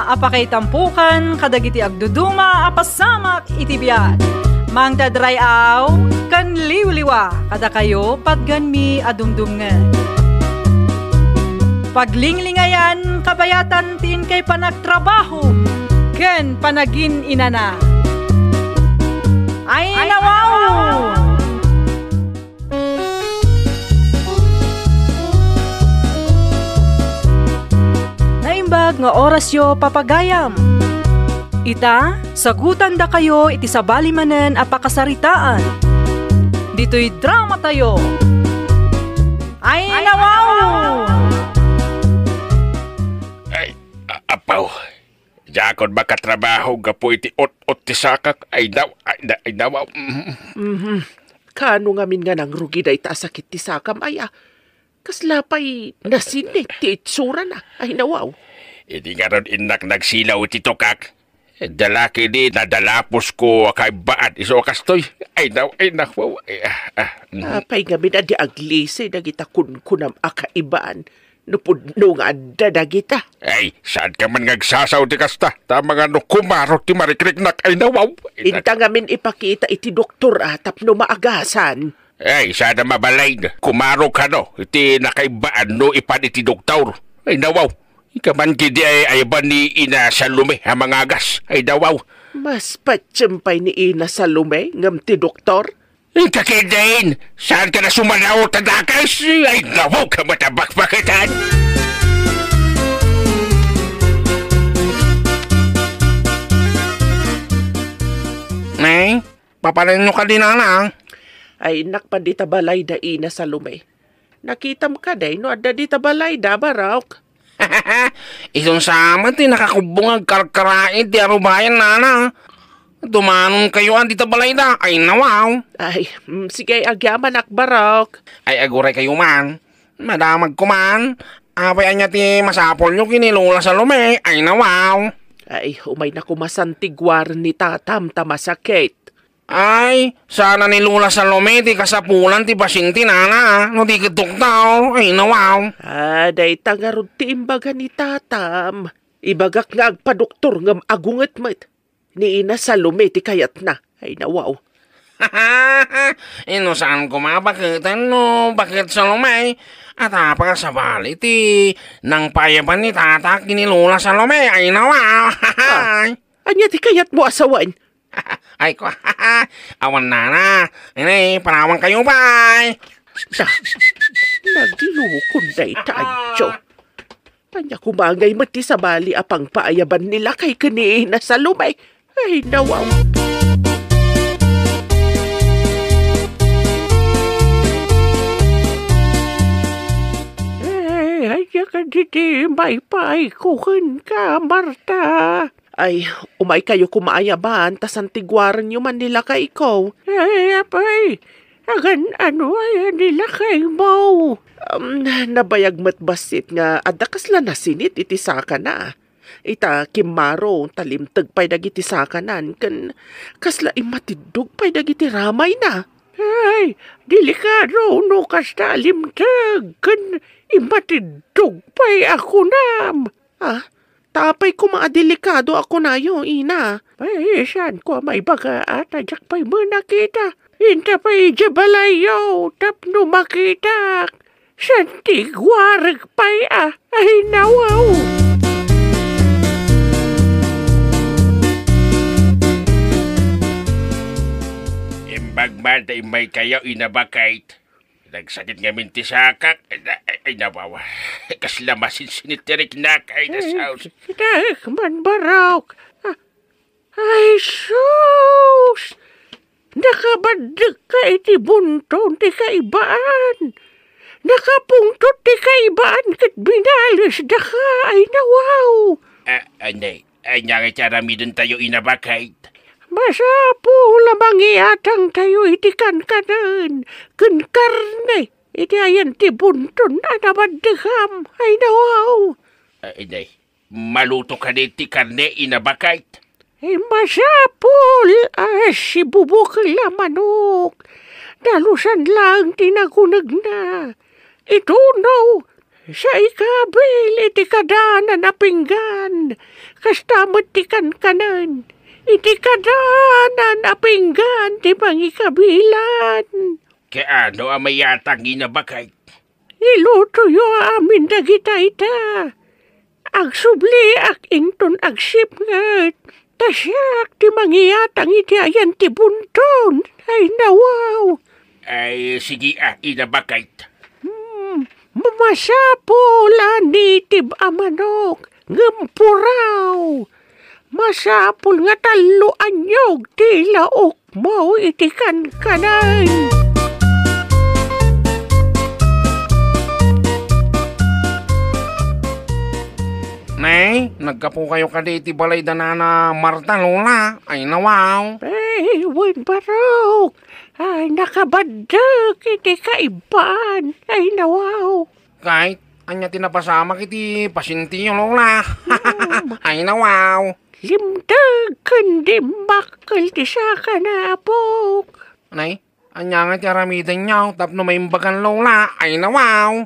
apakay tampukan, kadagiti agduduma, apasamak itibiyat. Mang tadrayaw, kan liwliwa, kada kayo patgan mi adumdumngan. Paglinglingayan, kabayatan tin kay panagtrabaho, ken panagin inana. Ay nawaw! Naimbag nga oras yo papagayam. Ita, sagutan da kayo iti sabali manen apakasaritaan. Dito'y drama tayo. Ay nawaw! Ay, apaw. Jakod makatrabaho gapo iti ot ti sakak ay daw. Kano ngamin nga nang rugi da ita sakit ti sakam ay kaslapay nasinit ti itsura na ay nawaw. Hindi nga ron inak nagsilaw iti tokak. Dalaki di nadalapos ko kay baat iso kastoy. Ay nawaw. Apay ngamin na di aglise dagita kunam akaibaan. Nupudno nga adda dagita. Ay, saan ka man ngagsasaw ti kasta? Tama nga no kumarot ti marikriknak ay nawaw. Inta ngamin ipakita iti doktor tapno maagasan. Ay, sana mabalay na. Kumarok ka no. Iti nakaibaan no ipan iti doktor. Ay nawaw. Ikaman kidi ay ba ni Ina Salome ang mga agas? Ay nawaw. Mas patsyempay ni Ina Salome ngam ti doktor? Kakidain! Saan ka na sumalaw tadakas? Ay nawaw ka matabak-bakitan! Nay, papalan nyo ka din na. Ay nakpan di tabalay da Ina Salome. Nakitam ka day no adda di tabalay da barawk. Isang sama ti nakakubungag karkarain ti arubayan nana. Dumanong kayo ang dita balay da. Ay nawaw. Ay, sige agyaman akbarok. Ay aguray kayo man. Madamag ko man. Apay anya ti masapol nyo kinilula sa lume. Ay nawaw. Ay, umay na kumasantigwar ni tatam tamasakit. Ay, sana nilula sa lume ti kasapulan ti pasinti nana. No di kituktaw. Ay nawaw. Day tangarod ti imbaga ni tatam. Ibagak nga agpadoktor ngam agunget met. Ni Ina Salome ti kayat na. Ay nawaw. Ino saan ko mabakitan no? Bakit Salome? At apag sa bali ti nang payaban ni tata kinilula Salome. Ay nawaw. Anya ti kayat mo asawan? Ay ko. Awan na. Ini panawang kayo ba? Naglukon day tayo. Anya kumangay mati sa bali apang paayaban nila kay kani Ina Salome. Ay, nawaw. Ay, ka diti, may paikuhin ka, Marta. Ay, umay kayo kumaayaban, tas antigwaran nyo man nila kay ikaw. Ay, apay, agan ano ay nila kay mo. Nabayag matbasit nga, adakas la nasinit iti saka na. Ita kimaro talimtag pay dagiti sakanan kan kasla imatidog pay dagiti ramay na. Ay, delikado no kasta limtag kan imatidog pay ako nam. Tapay ko mga delikado ako na yo, Ina. Ay, saan ko may baga at ajak pay mo nakita. Inta pay jabalayo tapno makita. Santigwarag pay ay nawaw. Imbagman tayo may kayo inabakait. Nagsakit nga minti sakak. Ay nabawa. Kaslamasin sinitirik na kay na sounds. Dahil man barawk. Ay sus! Nakabadag ka iti bunton ti kaibaan. Nakapungtot ti kaibaan kat binalis da ka. Ay nawaw. Ay nangitarami tayo inabakait. Masapo lamang iatang tayo iti kankanan. Kankarne. Iti ayan ti bunton na namadagam. Ay nawaw. Inday, maluto ka ti karne inabakait. Ay masapol. Si bubuk la manok. Dalusan lang tinagunag na. Ito no. Sa ikabil iti kadana na pinggan. kastamot ti kanan. Iti kadanan apinggan ti pangikabilan. Kaya ano ang mayatang inabakay? Iluto yo amin dagita ita. Agsubli ak ington agsipngat. Tasyak ti mangiyatang iti ayan ti bunton. Ay nawaw. Ay, sige inabakay. Masapul tib amanok. Ngampuraw. Masapul nga talo anyog ti laok mo iti kankanan. Nay, nagkapo kayo ka di balay danana Marta Lola. Ay nawaw. Ay, wen barok. Ay, nakabadag iti kaiban. Ay, nawaw. Kahit anya tinapasama kiti pasinti yung Lola. Ay nawaw. Limdag kandi makal ti saka na apok. Nay, anya nga ti aramidan niyaw tapno may imbagan Lola. Ay nawaw.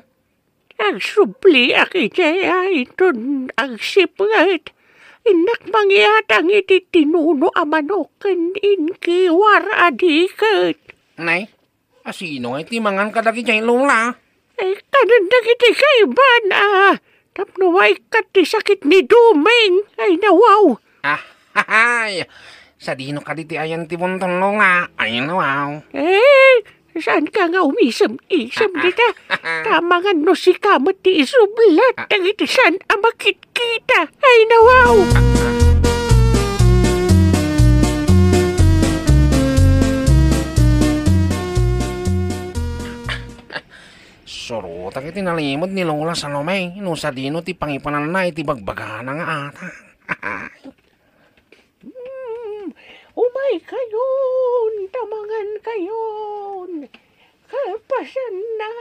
Agsubli akijaya iton agsipngat. Inak mangyatang iti tinuno amanokan inki war adikat. Nay, asino nga iti mangan kadagi dyan Lola? Ay kanandag iti kaiban tapno ay kat ti sakit ni Dumeng. Ay nawaw. Ay, sa dino ka diti ayan ti bunton Lola. Ay nawaw. Saan ka nga umisam-isam dita? Tama nga no si kamat ti isublat. Ang iti saan amakit kita. Ay nawaw. Surutang iti nalimod ni Lola Salome. No sa dino ti pangipanan na iti bagbagahan nga ata. Umay kayon, tamangan kayon. Kalpasan na,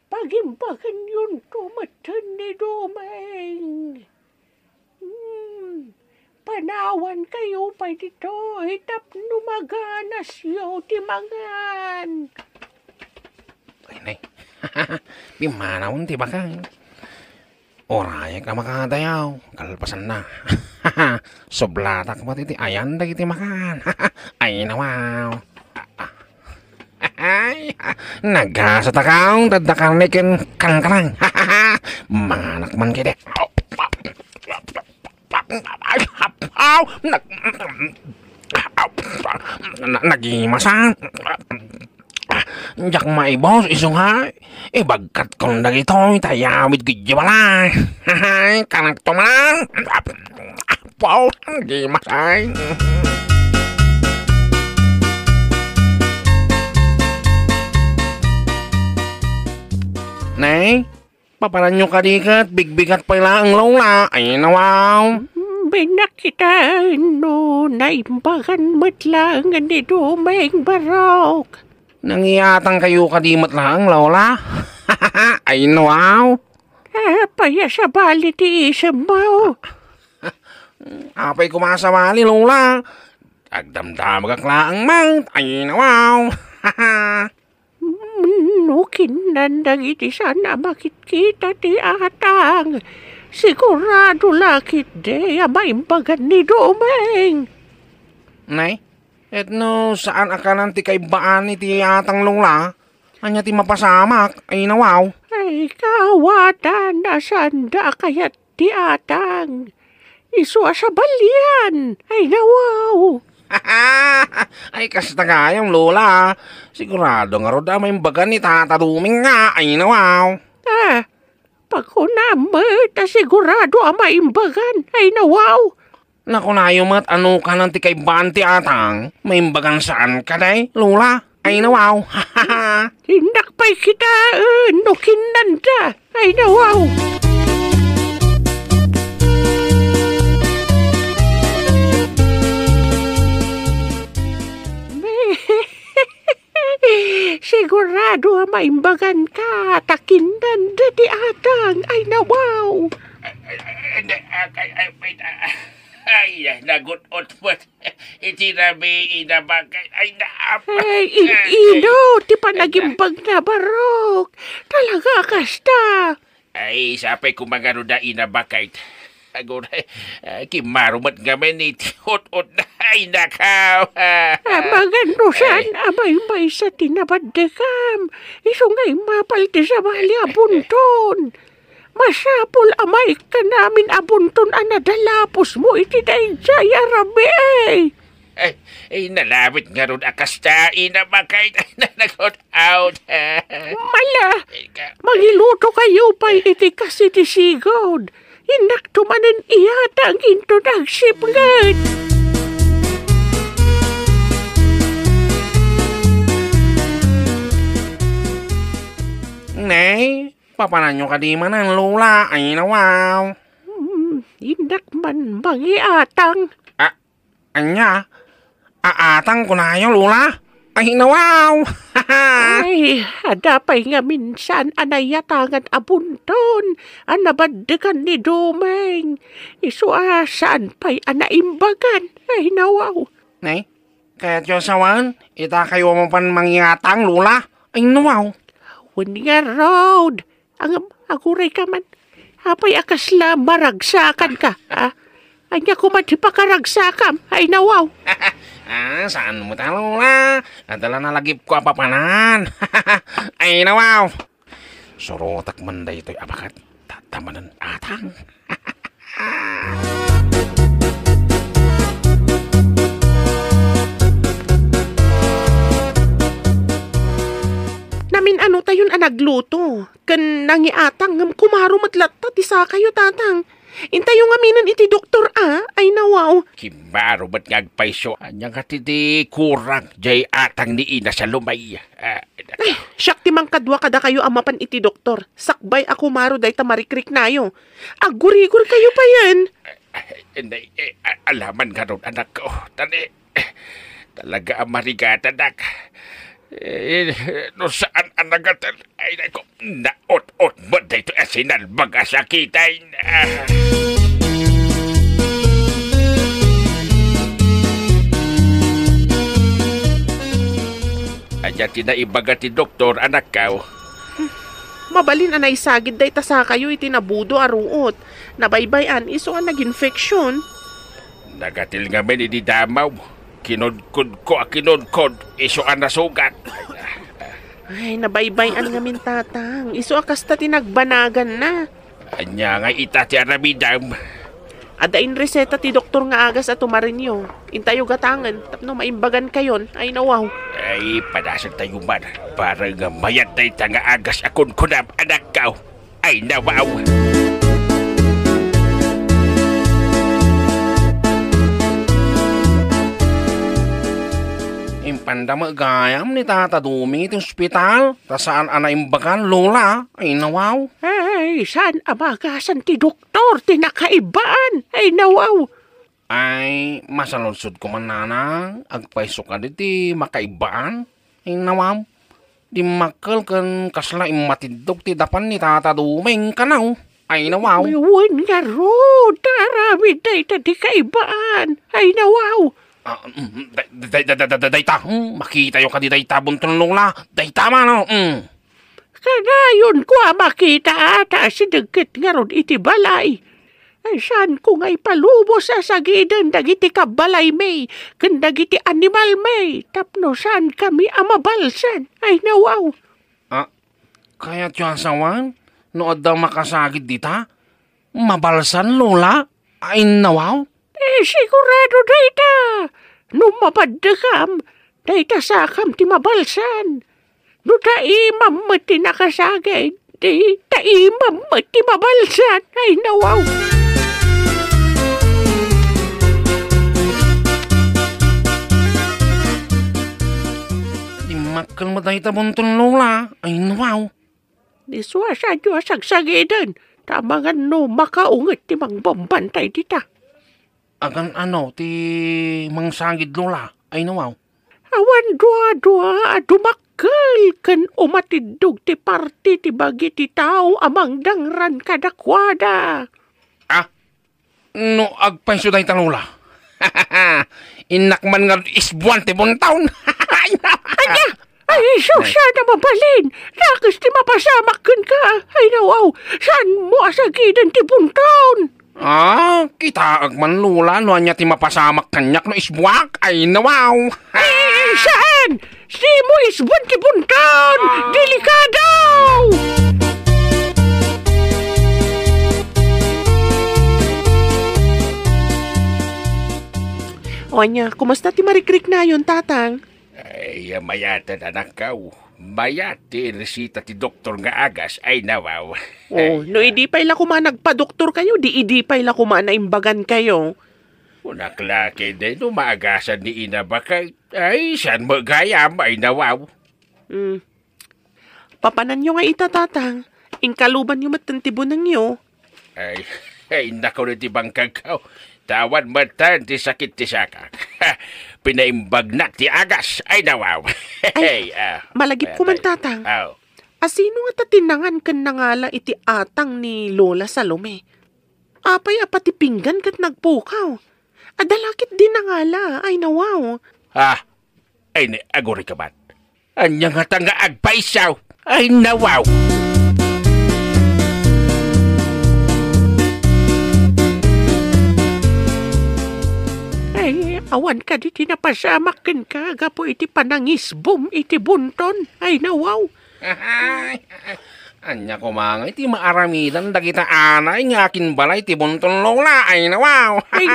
pagimbagan yun tumatan ni Dumeng. Panawan kayo pa dito, hitap numaganas yo timangan. Ay, nay. Pimanawon ti bakang. Oraya ka makadayaw. Kalpasan na. Soblatak mo titi. Ayan da kiti makan. Ay nawaw. Ay, nagasa takaw. Dadakanikin kankanang. Manak man kide. Nagimasan. Jak maibos isong ha. Bagkat kong dagitoy tayawid kidya balay. Kanak tuman. Wow, gimasay. Nay, paparan nyo kadikat. Bigbigat pa ang Lola. Ay nawaw. Binakita no naimbagan matlangan ni Dumeng barok. Nangiyatang kayo kadimat lang, Lola. Ay, wow. Paya sa bali ti isang mo. Apay kumasawali, Lola. Agdamdam agaklaang mang. Ay, wow. Nukin nandang iti sana makikita ti atang. Sigurado lakit de maimbagan ni Dumeng. Nay? Et no, saan akanan ti kay baan iti atang Lola? Anya ti mapasamak, ay nawaw. Ay kawatan na sanda kayat ti atang. Iswa sa balyan, ay nawaw. Ay kasta gayang Lola. Sigurado nga roda may bagan ni Tata Dumeng nga, ay nawaw. Pag hunamit, sigurado may imbagan, ay nawaw. Naku na yung mat ano ka ng tikay banti atang. May imbagan saan ka day, Lola? Ay nawaw. Hinakpay kita, no kinanda. Ay nawaw. Sigurado maimbagan ka, takinanda di atang. Ay nawaw. Ay, nagutot mo. Itinabi, inabagay. Ay, naap. Ay, ino, ti panagimbag na barok. Talaga kasta. Ay, sapay kumagano da inabakay. Aguray, kimarumat kami ni Tihot-ot na ay nakaw. Magano saan amay-may sa tinabadekam. Iso nga'y mapalti sa bali abunton. Masapol amay ka namin abunton anadalapos mo iti dayjay arabi Nalabit nga ron akastain na makay na nag-out out. Mala, magiluto kayo pa'y iti kasi ti sigod. Inak tumanan iyata ang into nagsipngat. Nay, papananyo ka di man ang lula. Ay nawaw. Inak man mangiatang. Anya? Aatang ko na yung lula? Ay nawaw. Ay, adapay nga minsan anayatangan abunton. Anabaddekan ni Dumeng. Isu saan pa'y anaimbagan. Ay nawaw. Nay, kaya Diyosawan, ita kayo mo pan mangyatang lula? Ay nawaw. When nga road. Ang aguray ka man. Apay akasla maragsakan ka. Anya kumati pa karagsakam. Ay nawaw. Saan mo talo la? Adala na lagi ko apapanan. Ay nawaw. Sorotak man da ito'y abakat. Tatamanan atang. Namin ano tayon nagluto. Kan nangiatang ngam kumarumatlat ti sa kayo tatang. Intayo nga minan iti doktor ay nawaw. Kimbaro ba't ngagpaisyo? Anyang katiti kurang jay atang ni ina sa lumay. Ay, siyak ti mangkadwa kada kayo amapan iti doktor. Sakbay ako maro day tamarikrik nayo. Agurigur kayo pa yan. Alaman ka ron anak ko. Talaga amarigata anak. No saan anagatan ay nako naot-ot mo dito asinal baga sakitain. Aja tinaibaga ti doktor anak kao. Mabalin anay sagid day ta sa kayo itinabudo aruot. Nabaybayan iso ang nag-infeksyon. Nagatil nga men di damaw. Kinodkod ko kinodkod iso ang nasugat. Ay, nabaybayan nga min tatang. Iso akasta tinagbanagan na. Anya nga ita ti aramidam. Adain reseta ti doktor nga agas at tumarinyo. Intayo gatangan. Tapno maimbagan kayon. Ay nawaw. Ay, padasag tayo man. Para nga mayat tayo nga agas akon kunam anak kao. Ay nawaw. Impandama gayam ni Tata Dumi iti ospital. Ta saan anaimbagan lola. Ay nawaw. Ay, saan abagasan ti doktor? Tinakaibaan. Ay nawaw. Ay, masalonsod ko man nanang. Agpaiso ka di makaibaan. Ay nawaw. Di makal kan kasla imatidog ti dapan ni Tata Duming kanaw. Ay nawaw. Uwan nga ro. Taramid day tadi kaibaan. Ay nawaw. Dayta, makita yung ka di dayta buntong lola. Dayta man, no? Kanayon ko makita ata si dagkit nga ron iti balay. Ay saan ko nga'y palubo sa sagidan dagiti kabalay may, kan dagiti animal may, tapno saan kami amabalsan. Ay nawaw. Kaya tiyasawan, nood daw makasagid dita, mabalsan lola, ay nawaw. Sigurado dayta. No mapaddakam, dayta sakam ti mabalsan. No taimam mo ti nakasagay, di taimam mo ti mabalsan. Ay nawaw. Di makal mo dayta buntong lola, ay nawaw. Di suwasa Diyos agsagidan. Tamangan no makaungat ti mangbambantay dita. Agan ano, ti mangsagid lola, ay nawaw. Awan dua-dua dumakkel kan umatidog ti parti ti bagi ti tao amang dangran kadakwada. No agpaiso day ta lola. Inakman nga isbuan ti buntaon. Anya! Ay, susya na mabalin. Nakis ti mapasamak kan ka. Ay nawaw, saan mo asagidan ti buntaon? Kita agman lula no anya ti mapasamak kanyak no isbuak ay nawaw. Saan? Si mo isbon ti bunton! Delikado! O anya, kumusta ti marikrik na yun, tatang? Ay, mayatan anak kaw. Bayat ti resita ti doktor nga agas ay nawaw. Oh, no idi pa ila kuma nagpa-doktor kayo, di idi pa ila kuma naimbagan kayo. Unaklaki din, umaagasan ni ina bakay. Ay, saan magayam ay nawaw. Papanan nyo nga ita, tatang. Ingkaluban nyo matantibo ng nyo. Ay, nakaw na ti bangkag kaw. Tawan matan ti sakit ti sakak. Pinaimbag na ti agas ay nawaw. Ay, malagip ko man, tatang. Asino nga tatinangan kan nangala iti atang ni Lola Salome? Apay apati pinggan kat nagpukaw. Adalakit din nangala ay nawaw. Ay ni aguri ka bat. Anya nga tanga agpaisaw ay nawaw. Ay, awan ka di tinapasamakin ka. Gapo iti panangisbom iti bunton. Ay, nawaw. Anya ko mga iti maaramidan dagita anay nga akin balay iti bunton lola. Ay, nawaw. Ay,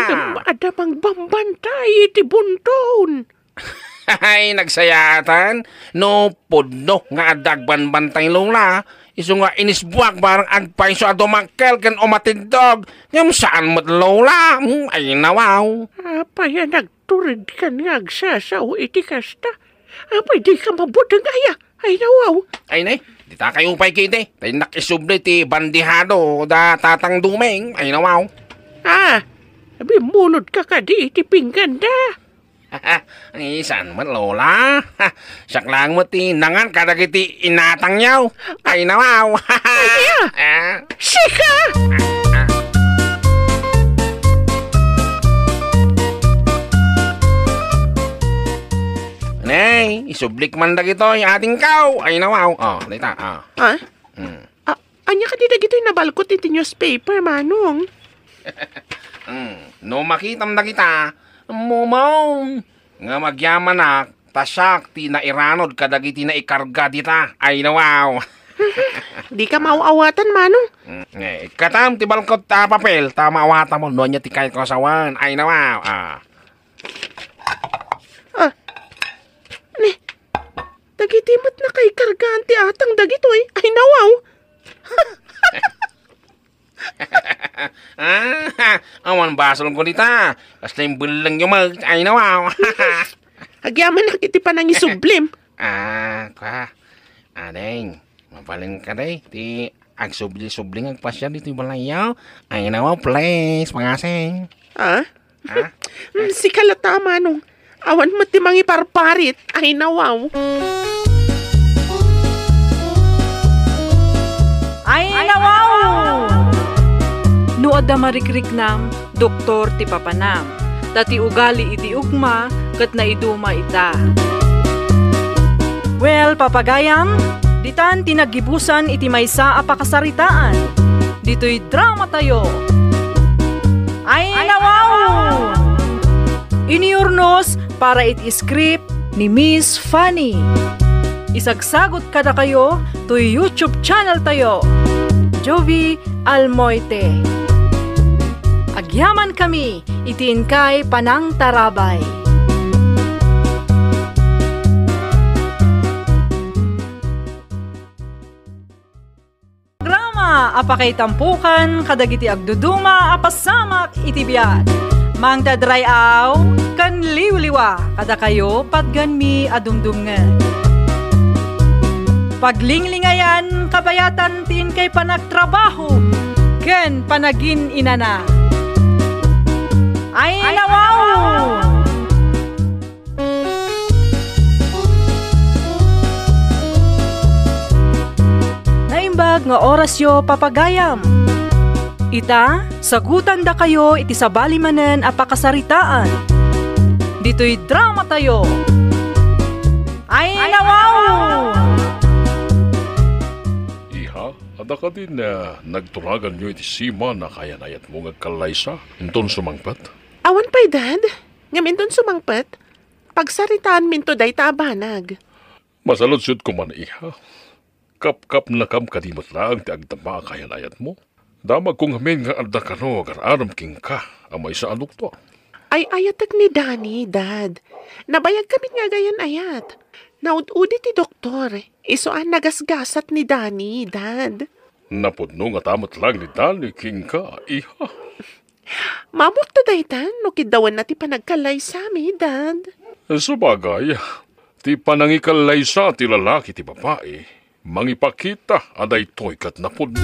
adamang bambantay iti bunton. Ay, nagsayatan. No, podno nga adagban bantay lola. Iso nga inisbuak barang agpaiso adomangkel ken umatindog. Ngam saan mo't lola? Ay, nawaw. Apay, nagturid ka nga agsasaw iti kasta. Apay, di ka mabudang aya. Ay, nawaw. Ay, nay. Di ta kayo upay kiti. Tay nakisubli ti bandihado da tatang dumeng. Ay, nawaw. Sabi, munod ka ka di iti pinggan da. Ay, saan man, lola? Siyak lang mo ti nangan kadagiti inatang yaw. Ay, nawaw. Ay, sika! Nay, isublik man dagito yung ating kaw. Ay, nawaw. Lita, Anya ka di dagito yung nabalkot iti newspaper, manong. No makitam na kita, mumaw. Nga magyaman na, tasak ti na iranod kadagiti na ikarga dita. Ay, nawaw. Di ka mauawatan, manong. Katam ti balkot ta papel, tama awata mo, nonya ti kahit kasawan. Ay, nawaw. Dagitimat na kay kargaan ti atang dagito eh. Ay, nawaw. Awan basol ko dita. Basta yung bulang yung mag... Ay, nawaw. Agyaman na kiti pa nang isublim. Adeng, mapaling ka day. Ti agsubli-subling agpasya dito yung balayaw. Ay, nawaw, please. Pangasing. Si kalata, manong. Awan mo ti mangi parparit. Ay, nawaw. Ay, nawaw! Nuad da marikrik nam, doktor ti papanam. Dati ugali iti ugma, kat na iduma ita. Well, papagayam, ditan tinagibusan iti maysa apakasaritaan. Dito'y drama tayo. Ay, nawaw! Iniurnos para iti script ni Miss Fanny. Isagsagot kada kayo to YouTube channel tayo, Jovi Almoite. Agyaman kami, itiin kay Panang Tarabay. Programa apakay tampukan, kadagiti agduduma, apasamak itibiyat. Mang tadrayaw, kan liwliwa, kada kayo patganmi adumdumngan. Paglinglingayan, kabayatan tin kay panagtrabaho, ken panagin inana. Ay, nawaw! Naimbag nga orasyo papagayam. Ita, sagutan da kayo iti sabali manen apakasaritaan. Dito'y drama tayo. Ay, nawaw! Ada ka din na nagturagan nyo iti sima na kaya nayat mo ngagkalaysa. Inton sumangpat. Awan pa'y, Dad. Ngamin doon sumangpat. Pagsaritaan minto day tabanag. Masaludsud ko man iha. Kap-kap na kam kadimot lang ti agtama kaya nayat mo. Damag kong hamin nga adda ka no aram king ka amay sa anok to. Ay ayatag ni Danny, Dad. Nabayag kami nga gayan ayat. Naud-udi ti doktor. Isuan nagasgasat ni Danny, Dad. Napudno nga tamat lang ni Danny king ka iha. Mamok to daytan no kidawan na ti panagkalay sa mi, Dad. Sabagay, ti panangikalay sa ti lalaki ti babae, mangipakita aday to'y kat napudno.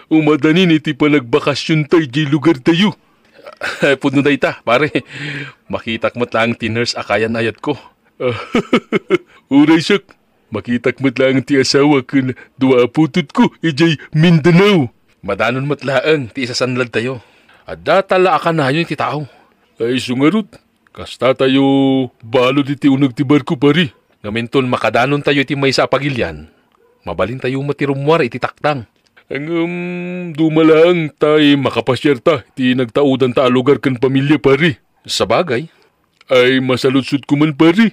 Umadani ni ti panagbakasyon tayo di lugar tayo. Pudno day ta, pare. Makitak mo't lang ti nurse akayan ayat ko. Uray siyak, makitak mo't lang ti asawa ko na duwa putut ko, ijay Mindanao. Madanon mo't lang ti isasanlad tayo. At datala ka na yun ti tao. Ay sungarot, kasta tayo balo di ti unag ti barko pari. Ngaminton makadanon tayo ti may sa pagilyan. Mabalin tayo matirumwar iti taktang. Ang dumalang tayo makapasyerta ti nagtaudan ta alugar kan pamilya pari. Sa bagay, ay masaludsud ko man pari.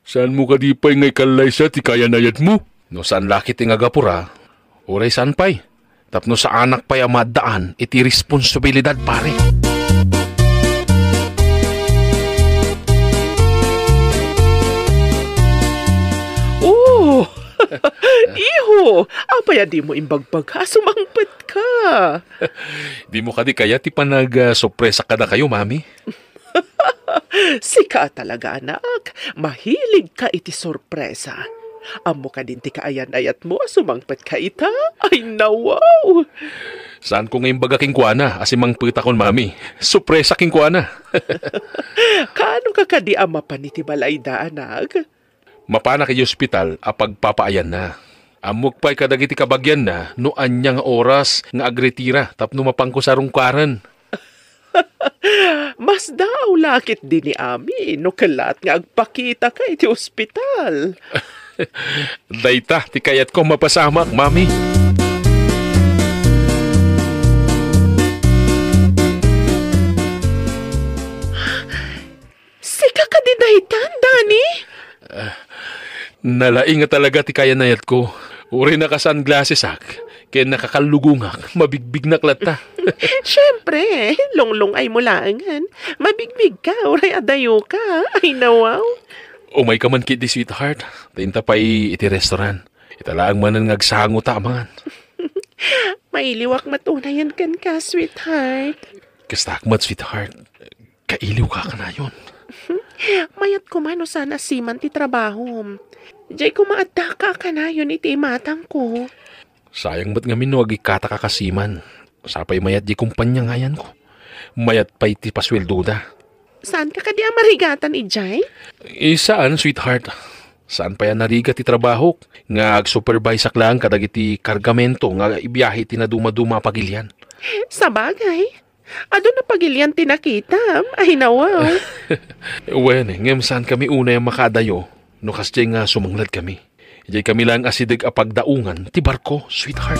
Saan mo ka di pa'y ngay kalay sa ti kaya nayat mo? No saan laki ti nga gapura, oray saan pa'y? Tapno sa anak pa'y amadaan, iti responsibilidad pare. Oh! Iho! Apaya di mo imbagpag ha, sumangpat ka. Di mo kadi kaya ti panag-sorpresa ka na kayo, mami? Sika talaga, anak. Mahilig ka iti sorpresa. Amo ka din ti kaayan-ayat mo, sumangpat ka ita. Ay, nawaw! Saan ko ngayon baga kingkuana, asimang pita kon mami? Sorpresa kingkuana. Kaano ka kadi ama pa ni ti balayda, anak? Mapana kay ospital apag papaayan na. Amok pa'y kadagiti kabagyan na no anyang oras nga agretira tapno mapangko sa rungkaran. Mas daw lakit din ni Ami no kalat nga agpakita ka iti ospital. Dayta, ti kayat ko mapasamak, mami. Sika ka di daytan, Danny? Nalaing nga talaga ti kaya nayat ko. Uri na ka sunglasses ak. Kaya nakakalugungak, mabigbig na klata. Siyempre, longlong ay mulangan. Mabigbig ka, uray adayo ka. Ay nawaw. Umay ka man kiti sweetheart. Tainta pa iti restaurant. Italaang manan ngagsango taman. Mailiwak matunayan kan ka, sweetheart. Kastakmat sweetheart. Kailiw ka na yun. Mayat ko man o sana siman ti trabaho. Diyay ko maadda ka na yun iti matang ko. Sayang ba't ngamin no agikata ka kasiman. Sapay mayat di kumpanya ngayan ko. Mayat pa iti paswelduda. Saan ka kadi marigatan, Ijay? Saan, sweetheart? Saan pa yan nariga ti trabaho? Nga ag-supervise lang kadag iti kargamento nga ibiyahe ti na duma-duma pagilyan. Sa bagay. Ado na pagilyan tinakita. Ay nawaw. Wen, ngem saan kami una yung makadayo. No kasjay nga sumanglad kami. Ijay kami lang asidig apagdaungan ti barko, sweetheart.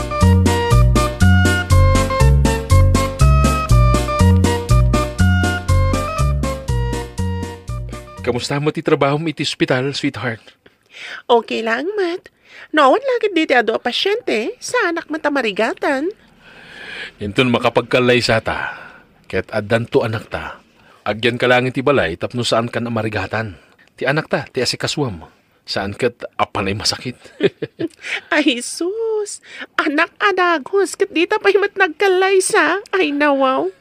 Kamusta mo ti trabaho mo iti ospital, sweetheart? Okay lang, Mat. Noon lagid diti ado a pasyente sa anak matamarigatan. Inton makapagkalay sa ta, ket addan to anak ta. Agyan ka lang iti balay tapno saan ka na marigatan. Ti anak ta, ti asikaswam. Saan ket apanay masakit. Ay sus, anak adagos ket dita pa himat nagkalay sa. Ay nawaw.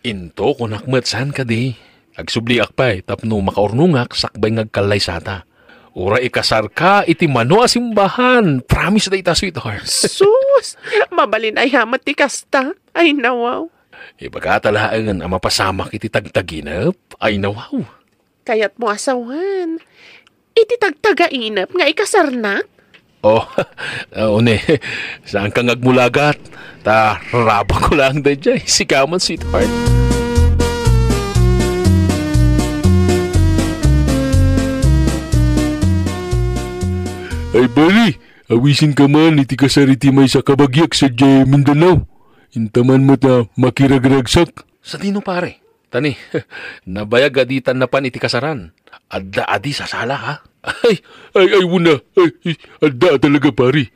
Into kunakmet saan ka di. Agsubliak pa tapno makaurnungak sakbay ngagkalay sa ta. Ura ikasar ka iti mano asimbahan. Promise na ita, sweetheart. Sus! Mabalin ay hamat ti kasta. Ay nawaw. Ibagatalaan ang mapasamak iti tagtaginap. Ay nawaw. Kaya't mo asawan. Iti tagtagainap nga ikasarnak. Oh, one. Saan kang agmulagat? Ta, raba ko lang da dyan. Sikaman, sweetheart. Ay pare, awisin ka man iti kasar iti may sa kabagyak sa Jay Mindanao. Intaman mo ta makiragragsak. Sa dino pare? Tani, nabayag aditan na pan iti kasaran. Adda adi sa sala ha? Ay, wuna. Ay, adda talaga pare.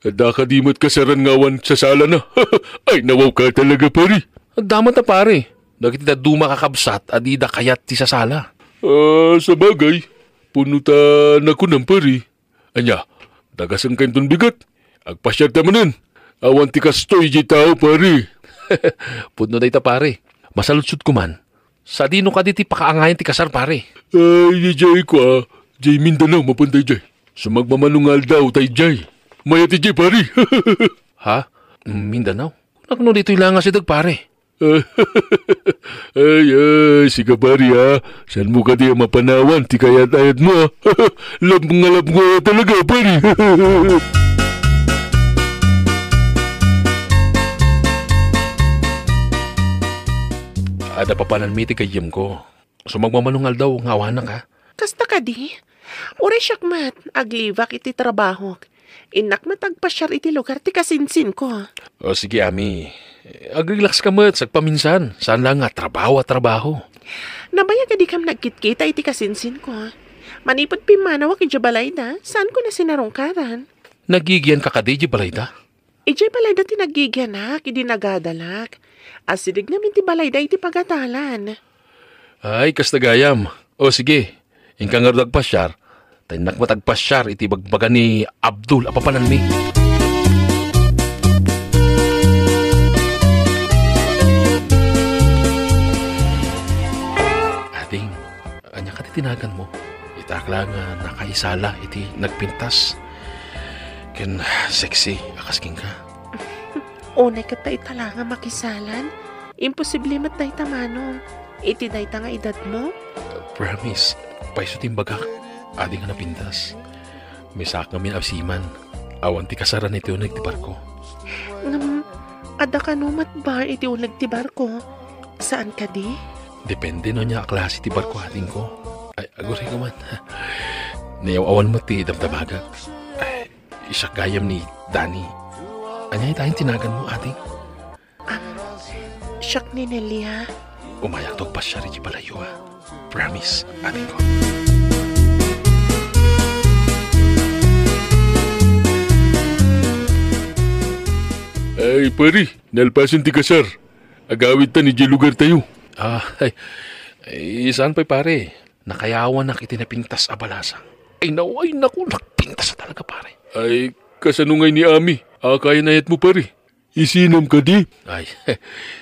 Adda ka di mat kasaran ngawan sa sala na. Ay, nawaw ka talaga pare. Damat na pare. Dagiti da duma kakabsat adi da kayat ti sa sala. Sa bagay, punuta na ko ng pare. Anya, dagasang kain ton bigat. Agpasyat tamanan. Awan ti kastoy di tao pare. Puno da ita pare. Masalutsud ko man. Sa dino ka di ti pakaangayan ti kasar pare. Ay, jay ko Jay Mindanao mapuntay jay. So magmamanungal daw tay jay. Maya ti jay pare. Ha? Mindanao? Nakno dito ilangas si dag pare. Ay, sige pare ha. Saan mo ka di mapanawan? Ti kayat-ayat mo ha. Lab nga talaga pare. Ada pa panan miti kayem ko. So magmamanungal daw nga awanak ha. Kasta ka di? Uray siyak mat, aglivak iti trabaho. Inak matagpasyar iti lugar ti kasinsin ko. O sige ami. Agrelax ka mat, sagpaminsan. Saan lang nga, trabaho. Nabaya ka di kam nagkitkita iti kasinsin ko. Manipod pimanawak iti balayda, saan ko na sinarungkaran? Nagigyan ka kadi, balayda? Iti balayda ti nagigyanak, iti nagadalak. Asidig namin ti balayda iti pagatalan. Ay, kastagayam. O sige, ingkang nga dagpasyar. Tainak matagpasyar iti bagbaga ni Abdul apapanan mi. Ating, anya ka titinagan mo. Itakla nga nakaisala iti nagpintas. Ken sexy, akasking ka. Unay ka tayo talaga makisalan. Imposible mat tayo tamanong. Iti day nga edad mo? Promise, paisutin bagak. Adi nga napintas. Misak nga minabsiman. Awan ti kasaran iti unag ti barko. Ada ka numat bar iti unag ti barko. Saan ka di? Depende no niya klase ti barko ating ko. Ay, aguri ko man. Nayaw awan mo ti damdamagag. Ay, isak gayam ni Danny. Anyay tayong tinagan mo ating? Siyak ni Nelia. Umayak tog pa siya rin balayo ha. Promise, ating ko. Ay pare, nalpasan ti kasar. Agawid ta ni jay lugar tayo. Saan pa'y pare? Nakayawan na kiti napintas abalasang. Ay naku, nakpintas na talaga pare. Ay, kasanungay ni Ami. Kaya nayat mo pare. Isinam ka di? Ay,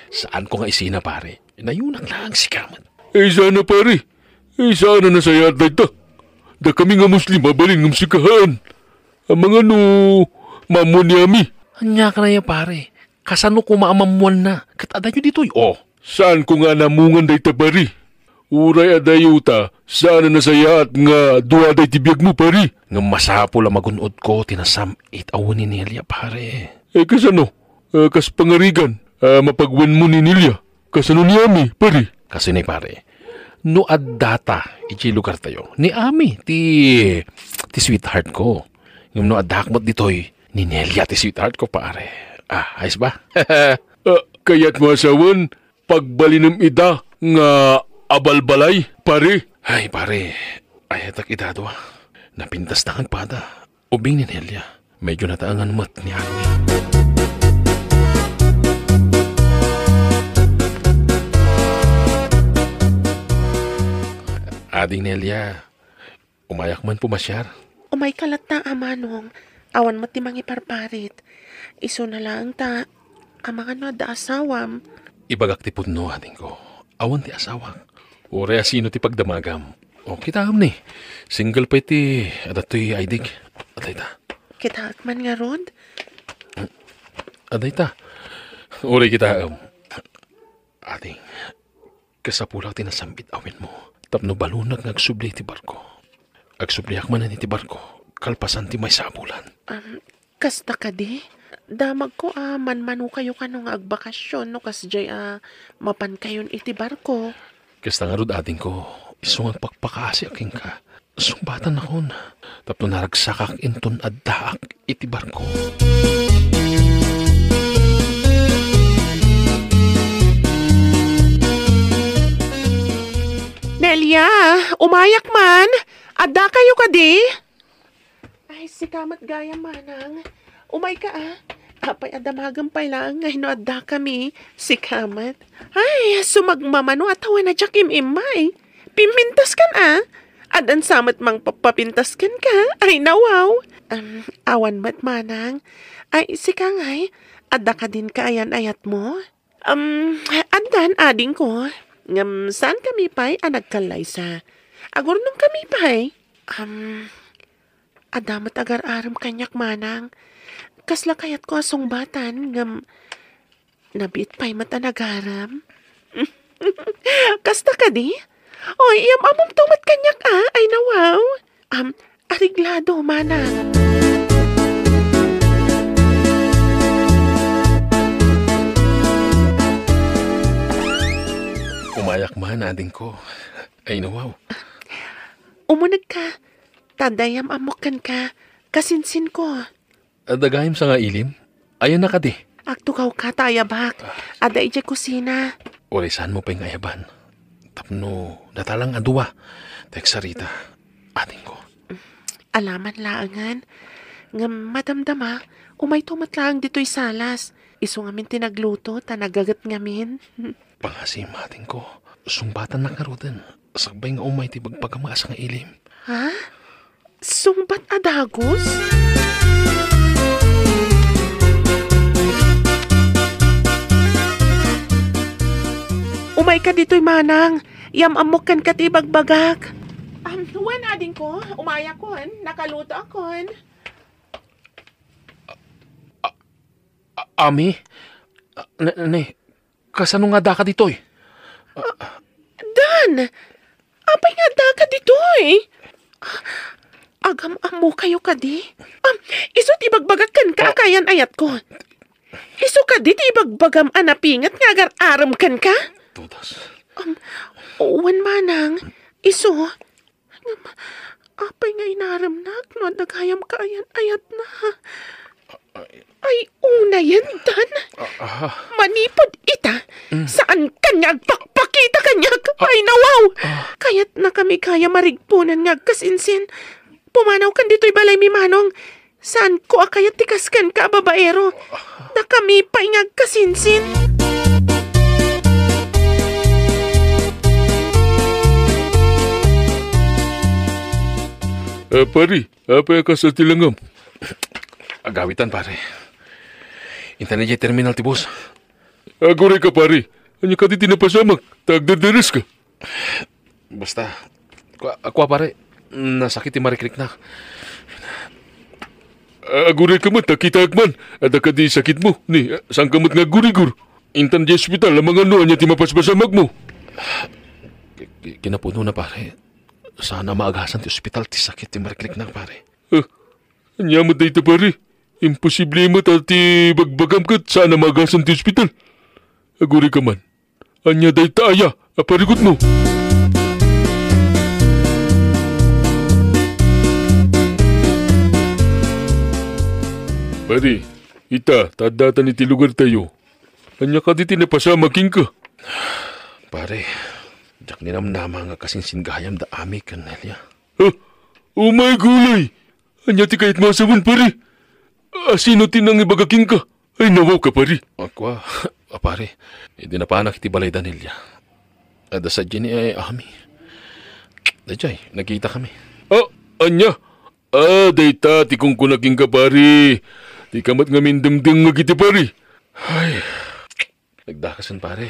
saan ko nga isina pare? Nayunak lang si Kamat. Sana pare. Sana nasayat na ita. Da kami nga Muslim, mabaling ng sikahan. Ang mga mamon ni Ami. Anya ka na yan pare. Kasano ko maamamuan na. Katada nyo dito Saan ko nga namungan da ita pare? Uray adayuta, sana nasayat nga duwaday tibiyag mo pare. Nga masapo lang magunod ko, tinasam 8 awon ni Nelia pare. Kasano? Kas pangarigan, mapagwan mo ni Nelia. Kasano ni Ami pare? Kasi ni pare, no addata, iti lugar tayo. Ni Ami, ti sweetheart ko. Yung no addakmot dito'y, ni Nelia ti sweetheart ko pare. Ayos ba? Kaya't mo asawan, pagbalinam ida nga abalbalay, pare. Ay, pare. Ay, etak idadwa. Napintas na ang pada. Ubing ni Nelia. Medyo nataangan mat ni Ami. Ading Nelia, umayak man pumasyar. Umay kalat na amanong. Awan mo ti mangiparparit. Iso na lang ta. Amangan no da asawam. Ibagak ti pudno ating ko. Awan ti asawang. Ure asino ti pagdamagam. O kita ni. Single pa iti adato'y aidig. Aday ta. Kita man nga rod? Aday ta. Ure kita ating kasapulak tinasambit awin mo. Tapno balunag ngagsubli ti barko. Agsubliak man na ti barko. Kalpasan ti may sabulan. Kasta ka di? Damag ko manmanu kayo kanong agbakasyon no kasjay mapan kayon iti barko. Kasta nga rod ating ko. Iso ang pagpakaasi aking ka. Sumbatan ako na. Tapno naragsakak inton at daak iti barko. Nelia, umayak man. Adda kayo kadi. Ay, si kamat gaya manang. Umay ka Apay adamagampay lang ngay no adda kami. Si kamat. Ay, sumagmamano at hawa na jak imay. Pimintas kan Adan samat mang papapintas kan ka. Ay, nawaw. Awan mat manang. Ay, si kangay. Adda ka din ka ayan-ayat mo? Adan ading ko. Saan kami pa'y nagkalay sa? Agur nung kami pa'y? Adamat agar-aram kanyak manang. Kasla kayat ko asong batan. Nabit pa'y mata nagaram. Kasta ka di? Oy, amom tumat kanyak Ay, nawaw. Ariglado manang. Umayak man, ading ko. Ay, nawaw. Umunag ka. Tadayam amokan ka. Kasinsin ko. Adagayim sa nga ilim. Ayan na ka di. Agtukaw ka tayabak. Ada ije kusina. Orisan mo pa yung ayaban. Tapno, natalang aduwa. Teksarita, ading ko. Alaman laangan. Madamdama, umay tumatlaang dito'y salas. Iso ngamin tinagluto, tanagagat ngamin. Pangasim, ading ko. Sumbatan na karutan. Sagbay nga umay ti bagpagamaas nga ilim. Ha? Sumbat adagos? Umay ka dito'y manang. Yamamokan ka ti bagbagak. Wan ading ko. Umaya kon. Nakaluto akon. Ami? Kasano nga da ka dito'y? Dan! Apay nga da ka dito'y? Agam-amo kayo ka di? Iso ti bagbagakan ka kayan ayat ko. Iso ka di ti bagbagam anapingat nga agar-aram kan ka? Tudas. Uwan manang, iso. Apay nga inaramnak no nagayam ka ayan ayat na. Ay, una yan, Dan. Manipod ita. Saan kanya agpakpakita kanya? Ay, nawaw. Kaya't na kami kaya marigpunan nga kasinsin. Pumanaw kan dito'y balay mi manong. Saan ko akayat tikaskan ka, babaero? Na kami pa ingag kasinsin. Pari, apa ka sa tilangam? Agawitan, pare. Intan na terminal ti boss. Agore ka, pare. Anya ka di tinapasamak. Tagdadaris ka. Basta, ako pare, nasakit ti marikrik na. Agore ka man, takita akman. Ada ka di sakit mo. Ni, saan ka mat nga gurigur? Intan di hospital, lamang ano, anya ti mapaspasamak mo. Kinapuno na, pare. Sana maagasan ti ospital ti sakit ti mariklik na, pare. Anya mo dito, pare. Imposible mo ti bagbagam kat sana maagasan ti ospital. Aguri ka man. Anya day taaya, aparigot mo. Pare, ita, tadatan iti lugar tayo. Anya ka di tinapasamaking ka. Pare, jak ninamnama nga kasing singgayam da ami kan Nelia. Oh my gulay! Anya ti kahit masaman, pare. Sino tinang ibagaking ka? Ay nawaw ka, pare. Akwa, pare. Hindi na panak iti balay da Nelia. Ada sa dyan ay ami. Dajay, nagkita kami. Anya? Dayta, ti kung kunaking ka, pare. Di kamat nga mindamdang nga kiti, pare. Ay, nagdakasan, pare.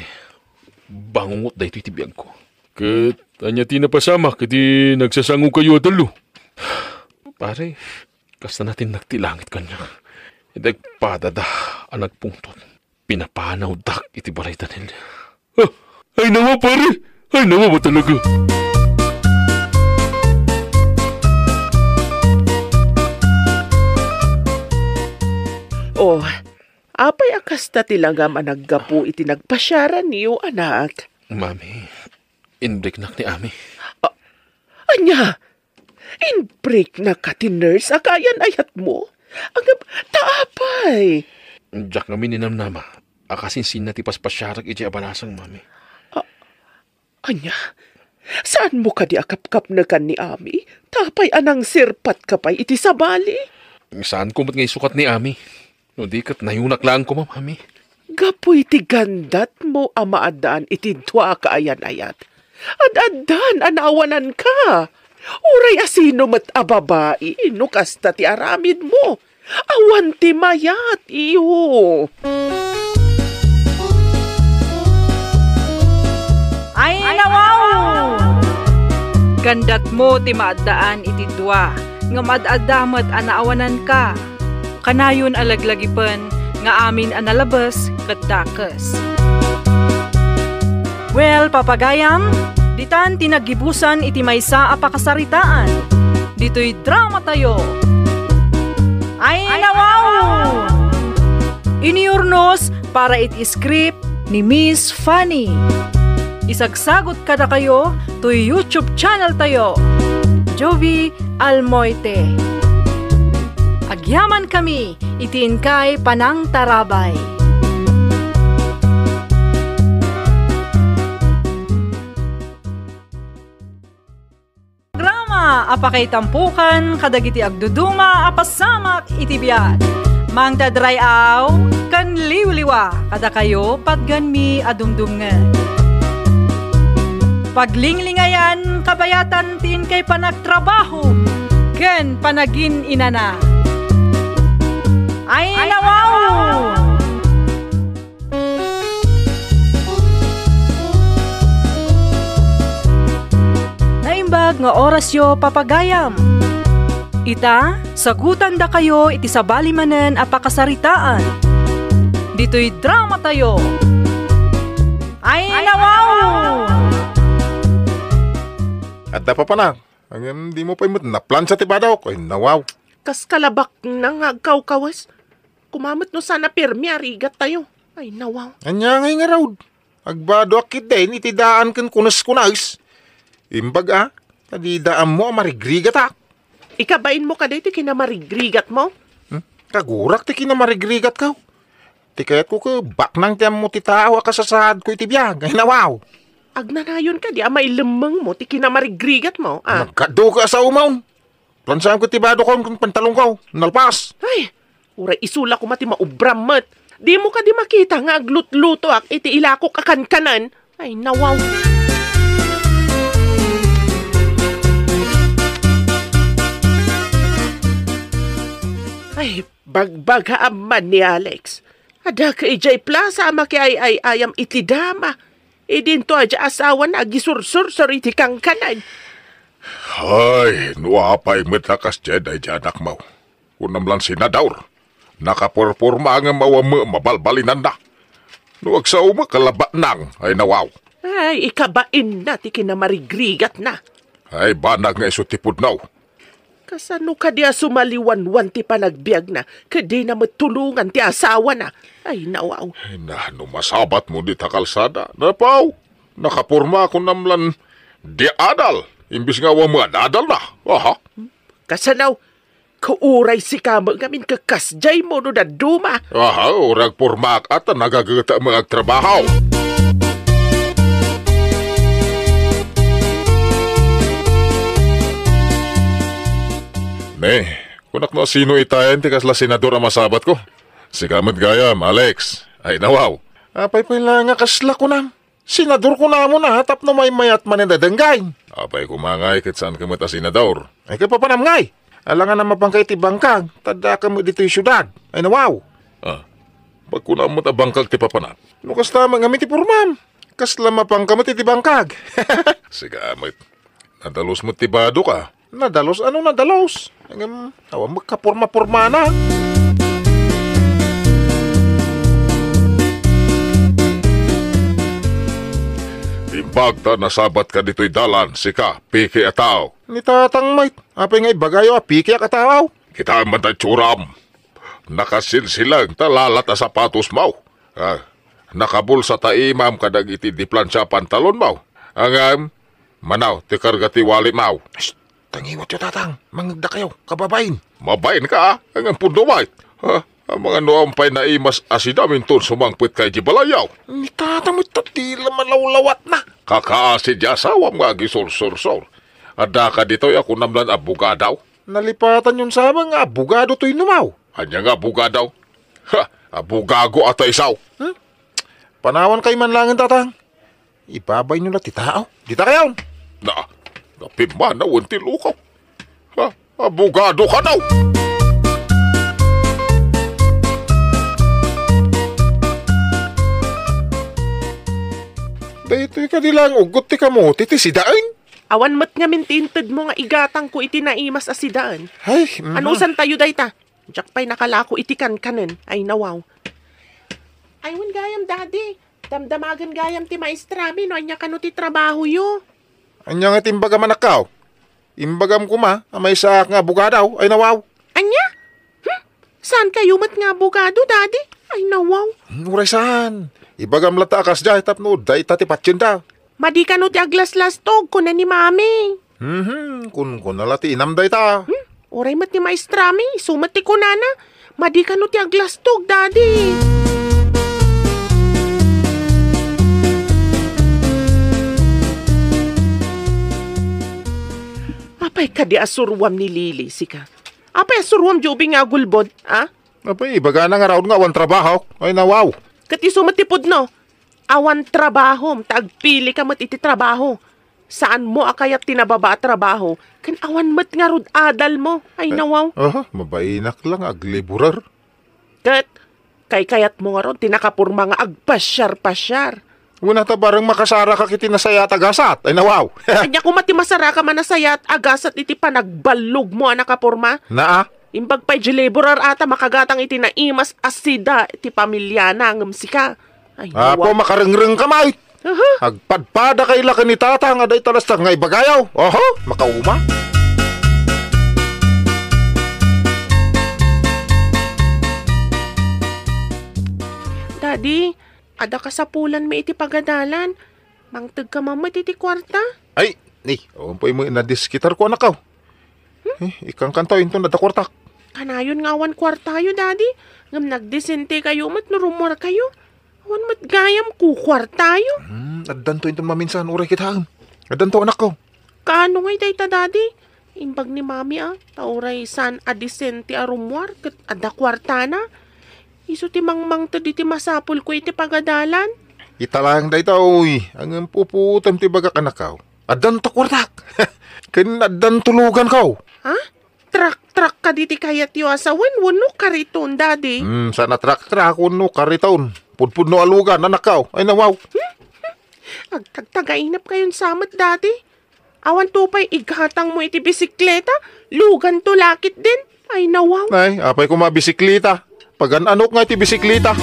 Bangungot da ito itibiyag ko. Kat, anya ti napasama, kati nagsasango kayo atalo. Pare, kasta natin nagtilangit kanya. Nagpadada, ang nagpungtot. Pinapanaw dak iti balay Daniel. Ay nawa, pare! Ay nawa ba talaga? Oh, apay akasta tilagam anaggapu iti nagpasyaran niyo, anak. Mami, inbreak nak ni Ami. Anya, in break na ka ti nurse, akayan ayat mo. Agam, taapay. Jak kami ninamnama. Akasin sinati paspasyarag iti abalasang mami. Anya, saan mo ka di akap-kap na kan ni Ami? Tapay anang sirpat ka pa'y iti sabali? Saan ko mat ngay sukat ni Ami? No di kat nayunak lang ko, mami. Gapoy ti gandat mo amaadaan iti dua kaayan ayat. Ad-adan anawanan ka. Uray asino mat ababai, no kasta ti aramid mo. Awan ti mayat, iyo. Ay nawaw! Gandat mo ti maadaan iti dua, nga madadamat anaawanan ka. Kanayon alaglagipan, nga amin analabas kaddakas. Well, papagayam, ditan tinagibusan iti maysa a pakasaritaan. Dito'y drama tayo. Ay nawaw! Iniurnos para iti script ni Miss Fanny. Isagsagot kada kayo to YouTube channel tayo, Jovi Almoite. Agyaman kami, itiin kay Panang Tarabay. Programa apakay tampukan, kadagiti agduduma, apasamak itibiyat. Mang tadrayaw, kan liwliwa, kada kayo patganmi adumdumngan. Paglinglingayan, kabayatan tin kay panagtrabaho, ken panagin inana. Ay nawaw! Naimbag nga oras yo papagayam. Ita, sagutan da kayo iti sabali manen a pakasaritaan. Dito'y drama tayo. Ay nawaw! At pa na, ang di mo pa imot na plan sa tibadaw ko, nawaw. Kas kalabak nang agkaw-kawas. Kumamot no sana pirmi, arigat tayo. Ay, nawaw. Anya ngay nga raw. Agbado akit din, itidaan kan kunas-kunais. Imbag tadidaan mo marigrigat Ikabain mo ka dito kinamarigrigat mo? Kagurak ti kinamarigrigat ka. Ti kayat ko ka baknang tiyam mo titawa ka sa sahad ko itibiyag. Ay, nawaw. Agnanayon ka, di may lemang mo, ti kinamarigrigat mo. Magkado ka sa umaw. Plansaan ko tibado ko kung pantalong ko. Nalpas. Ay, uray isula ko mati maubramot. Di mo ka di makita nga aglut-luto iti ilako kakankanan. Ay, nawaw. Ay, bagbagaaman ni Alex. Ada ka ijay plaza ama ki ay ayam iti dama. Idinto aja asawa na agisursur-sur iti kangkanan. Ay, nuapay metlakas dyan ay janak mo. Unam lang sinadaur. Nakapurpurma ang mabalbalinan na. Nuwag sa kalaba nang ay nawaw. Ay, ikabain na ti kinamarigrigat na. Ay, banag nga iso tipod naw. Kasano ka diya sumaliwan-wan ti panagbiag na, kadi na matulungan ti asawa na. Ay, nawaw. Ay, masabat mo di takalsada. Napaw, nakapurma ako namlan di adal. Imbis nga mo adal na. Aha. Kasanaw, kauray si kamo ngamin kakasjay mo no na duma. Aha, urag purma at nagagata mga trabaho. Kunak na sino itayan ti kasla senador ang masabat ko. Sikamad gayam, Alex. Ay nawaw. Apay pala nga kasla ko na. Senador ko na mo na tap no may mayat man na dadanggay. Apay kumangay kit saan kamot a senador. Ay ka papanamngay. Alangan na mapangkay ti bangkag. Tada ka mo dito yung syudad. Ay nawaw. Pag kuna mo ta bangkag ti papanap. No kasta mangamit ti purmam. Kasla mapangkamot ti bangkag. Sikamad. Nadalos mo ti bado ka. Nadalos? Anong nadalos? Magkapurma-purma na. Imbagta nasabat ka dito'y dalan, sika, piki at tao. Ni tatang mait, apay nga'y bagayo piki at tao. Kita man tayo tsuram. Nakasilsilang talalat a sapatos mau. Nakabulsa ta imam kadag iti di plansya pantalon mau. Angam, Manaw, ti karga ti wali maw. Tangiwat yo tatang, mangagda kayo, kababain. Mabain ka ang pundo mait. Ha? Ang mga noampay na imas asidamin ton sumangpit kay di balayaw. Ni tatang mo tatila malawlawat na. Kakaasid ya asawam nga gisor-sor-sor. Ada ka dito ako namlan abugadaw. Nalipatan yun sa mga abugado to'y numaw. Anya nga abugadaw? Ha, abugago at isaw. Panawan kay manlangin tatang. Ibabay nyo na ti tao. Dita kayaw. Napimba na wanti lukaw. Ha, abugado ka daw. Dahito'y kanilang ugot ti kamuti ti sidain. Awan mat nga mintinted mo nga igatang ko iti naimas asidaan. Ay, Anusan tayo dayta? Diyak pa'y nakalako iti kanen. Ay nawaw. Aywan gayam daddy. Damdamagan gayam ti maestrami no anya kano ti trabaho yo. Anya nga timbaga manakaw. Imbagam ko ma, amay sa nga bugadaw, ay nawaw. Anya? Saan kayo mat nga abogado daddy? Ay nawaw. Uray saan? Ibagam lata akas jay tapno, day tati patsin daw. Madi kano ti aglas-las tog ko na ni mami. Kun nalati inam day ta. Oray mat ni maestrami, sumat ti kunana. Madi kano ti aglas tog daddy. Apay ka di asurwam ni Lili, sika. Apay asurwam jobi nga gulbod, ha? Apay, ibaga na nga raon nga awan trabaho, ay nawaw. Kati sumatipod no. Awan trabaho, tagpili ka mat iti trabaho. Saan mo akayat tinababa at trabaho? Kan awan mat nga rod adal mo. Ay nawaw. Mabainak lang agliburar. Kat, kayat mo nga rod, tinakapurma nga agpasyar-pasyar. Una ta barang makasara ka kiti nasaya tagasat, ay nawaw. Kanya kung mati masara ka manasayat, agasat iti panagbalog mo anakapurma. Naa? Imbag pa'y jileburar ata makagatang iti naimas asida iti pamilya na ngam sika. Ay Apo nawaw. makarengreng kamay. Agpadpada kay laki ni tata nga day talas nga ibagayaw. Oho, makauma. Daddy, ada ka sa pulan may iti pagadalan. Mangtag ka mamat iti kwarta. Ay, umpoy mo inadiskitar ko anak ko. Ikang kantaw into nadakwartak. Kanayon nga awan kwartayo, daddy. Ngam nagdesente kayo, mat narumor kayo. Awan mat gayam ku kwartayo. Addan to into maminsan, uray kita. Addan to anak ko. Kaano ngay dayta, daddy? Imbag ni mami tauray san adesente arumwar, kat ada kwarta na. Iso ti mangmang to di ti masapul ko iti pagadalan. Italang day ta, uy. Ang puputam ti baga anak ko. Addan to kwartak. Kin addan tulugan ko. Ha? Trak ka diti kayat yu asawan, wano kariton, daddy. Sana trak uno kariton. Pudpud no alugan, anak ko. Ay nawaw. Agtagtagainap kayon samat, daddy. Awan tupay ighatang mo iti bisikleta, lugan to lakit din. Ay nawaw. Ay, apay ko mabisiklita. Pagan-anok nga iti bisiklita.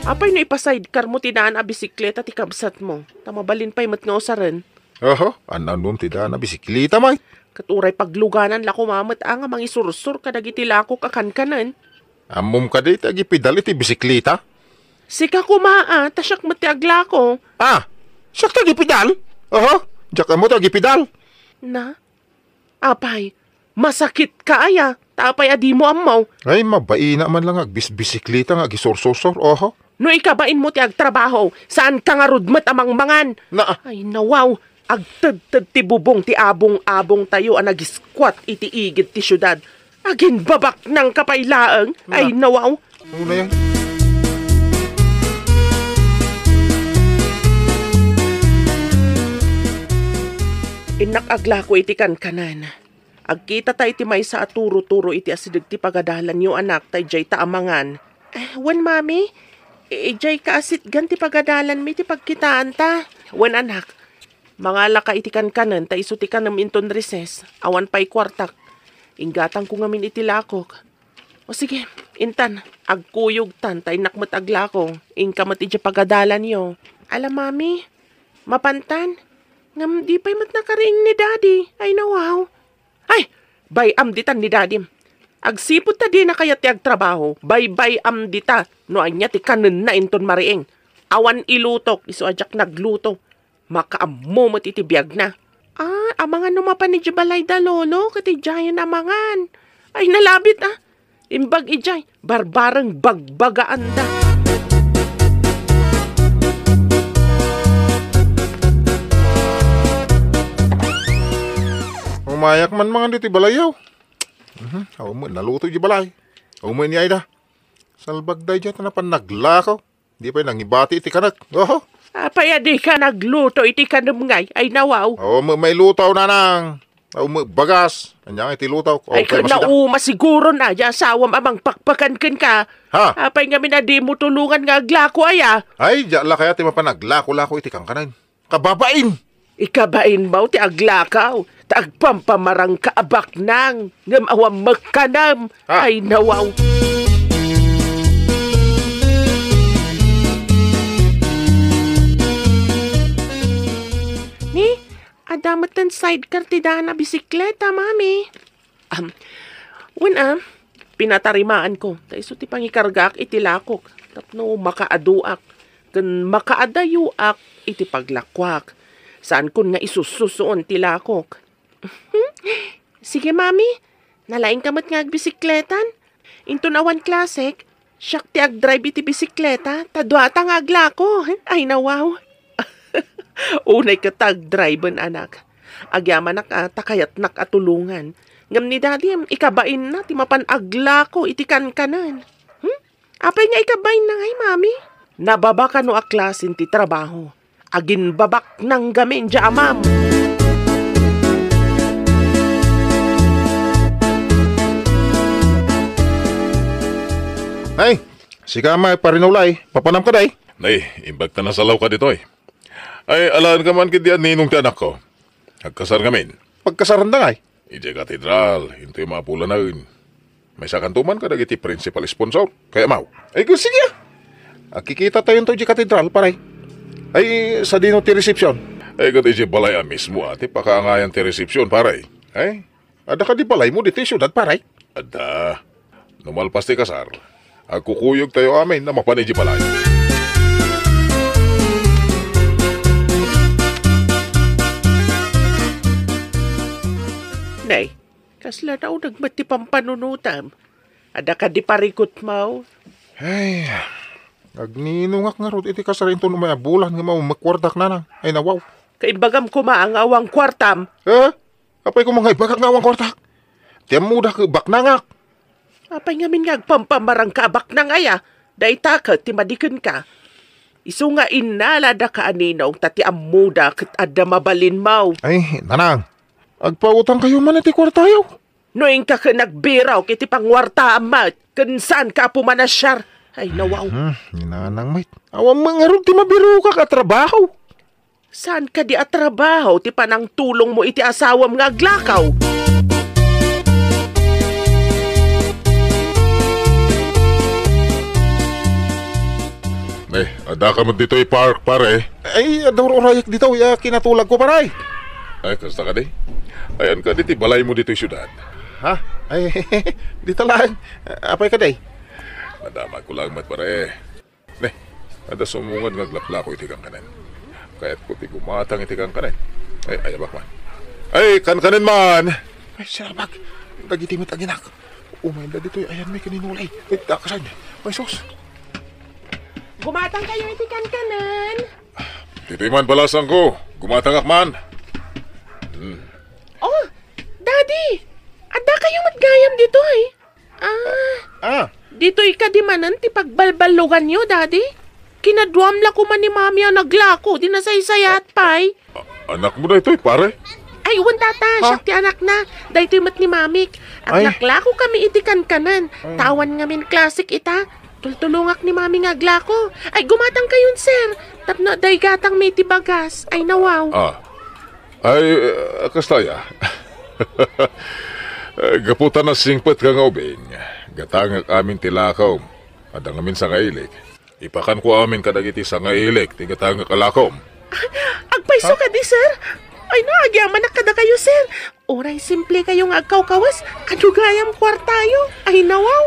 Apay no ipasidecar mo tinaan a bisikleta ti kabsat mo. Tamabalin pa'y mat nga usaran. Oho, ananun ti da na bisiklita, may. Katuray pagluganan lako mamat nga mangisursur kadagiti lako kakankanan. Amom ka di, tagipidal iti bisiklita. Sika kumaa, tasyak mo ti aglako. Siyak tagipidal? Oho, diyak mo tagipidal. Na? Apay, masakit ka aya. Tapay adi mo amaw. Ay, mabai na man lang agbisiklita nga gisorsosor, oho. No ikabain mo ti agtrabaho, saan ka nga rudmat amang mangan? Ay nawaw, agtad-tad ti bubong ti abong-abong tayo ang nagiskwat iti igid ti syudad. Agin babak ng kapailaang, ay nawaw. Ano na yan? Inakagla ko iti kankanan. Agkita ta iti may sa aturo-turo iti asidig ti pagadalan yung anak tay jay ta amangan. Wan mami, jay ka asit ganti pagadalan mi ti pagkitaan ta. Wan anak, mga laka iti kankanan ta iso ti kanam inton reses, awan pa'y kwartak. Inggatang ko ngamin iti lakok. O sige, intan, agkuyog tan tay nakmat aglako, ingkamat iti pagadalan yo. Alam mami, mapantan, ngam di pa'y mat nakariing ni daddy, ay nawaw. Ay, bay amditan ni daddy. Agsipot ta di na kaya ti agtrabaho. Bye-bye am dita. No anya ti kanen na inton mariing. Awan ilutok. Iso ajak nagluto. Makaammo mo titibiyag na. Amangan numapan ni Jibalay da lolo. Kati jayan amangan. Ay nalabit Imbag ijay. Barbarang bagbagaan da. Umayak man mga dito balayaw. Aw mo, naluto di balay. Aw mo ni Aida. Salbagday dyan na pan naglakaw. Di pa nangibati iti kanak. Oh. Apaya di ka nagluto iti kanam ngay. Ay nawaw. Aw mo, may lutaw na nang. Aw mo, bagas. Anyang iti lutaw. Ay nauma siguro na. Ya sawam amang pakpakan ka. Ha? Apay nga na di mo tulungan nga aglako aya. Ay, dyan la kaya ti mapanaglako-lako iti kang kanan. Kababain! Ikabain mo ti aglakaw. Tagpampamarang kaabak nang. Ngam awam magkanam. Ha? Ay nawaw. Ni, adamat ng sidecar ti na bisikleta, mami. Pinatarimaan ko. Taiso ti pangikargak iti lakok. Tapno makaaduak. Kan makaadayuak iti paglakwak. Saan kun nga isususoon ti lakok. Sige, mami. Nalaing kamat nga agbisikletan. Into nawan klasik. Siyak ti agdrive iti bisikleta. Tadwata nga aglako. Ay nawaw. Unay ka tag-drive anak. Agyaman takayat nakatulungan. Ngam ni daddy, ikabain na, ti mapanagla ko, iti kankanan. Apay nga ikabain na ngay, mami? Nababa ka no aklasin ti trabaho. Agin babak nang gamin dya, ma'am. Ay, si Kama parinulay. Papanam ka day. Nay, imbag ta nasalaw ka dito eh. Ay, alaan ka man kiti ninong ti anak ko. Agkasar ngamin. Pagkasaran da ngay. Ije katedral, hinto yung mapula na yun. May sakantuman ka dagiti principal sponsor. Kaya mau. Ay, sige. Kikita tayo to di katedral, paray. Ay, sa dino ti resepsyon. Ay, kat ije balay mismo ati pakaangayan ti resepsyon, paray. Ay, ada ka di balay mo dito syudad, paray. Ada, numalpas ti kasar. Agkukuyog tayo amin na mapanay di balay. Nay, kasla na nagmat ti pampanunutam. Ada ka di parikot mo. Ay, agninungak nga rod iti kasarin to numaya bulan nga mau makwardak na nang. Ay nawaw. Kaimbagam ko maangawang kwartam. Apay ko mga ibagak nga awang kwartak. Tiyam muda ka baknangak. Apay ngamin nga agpampamarang kabak na ngaya. Day takat ti madikin ka. Isu nga inalada ka aninong tati amuda kat adda mabalin mo. Ay, nanang. Agpautang kayo man iti kwartayo. Noing ka nagbiraw kiti pangwarta amat. Kansan ka pumanasyar. Ay nawaw. Nanang mate. Awang mga rod ti mabiru ka katrabaho. Saan ka di atrabaho ti panang tulong mo iti asawam nga aglakaw? Nay, ada ka man dito park, pare. Ay, ador orayak dito. Kinatulag ko, paray. Ay, kasta ka di? Ayan ka diti balay mo dito yung syudad. Ha? Ay, dito lang. Apay ka day? Madama ko lang mat pare. Ne, ada sumungan nga glapla ko iti kang kanan. Kaya't ko ti gumatang iti kang kanan. Ay, ayabak man. Ay, kanan man! Ay, sarabag. Nagitimit ang inak. Umayin na dito. Ayan, may kaninulay. Ay, takasan. May sos. Gumatang kayo iti kankanan. Dito'y man balasang ko. Gumatang akman. Oh, Daddy! Ada kayong matgayam dito eh. Dito'y kadimanan ti pagbalbalugan nyo, Daddy. Kinadwam la ko man ni Mami ang naglako. Di nasaysayat pa'y. Anak mo na ito'y pare. Ay, uwan tata. Siyak ti anak na. Dahito'y mat ni Mamik. Ang naglako kami iti kankanan. Tawan ngamin klasik ita. Tultulungak ni Mami nga aglako. Ay, gumatang kayon, sir. Tapno, day gatang may tibagas. Ay, nawaw. Ay, kastaya. Gaputan na singpet ka nga ubing. Gatangak amin tilakaw. Adang amin sa ngailik. Ipakan ko amin kadagiti sa ngailik. Ti gatangak alakom. Agpaiso ka di, sir. Ay nagyaman na kada kayo, sir. Oray simple kayong agkaw-kawas. Kadugayam kwartayo. Ay nawaw.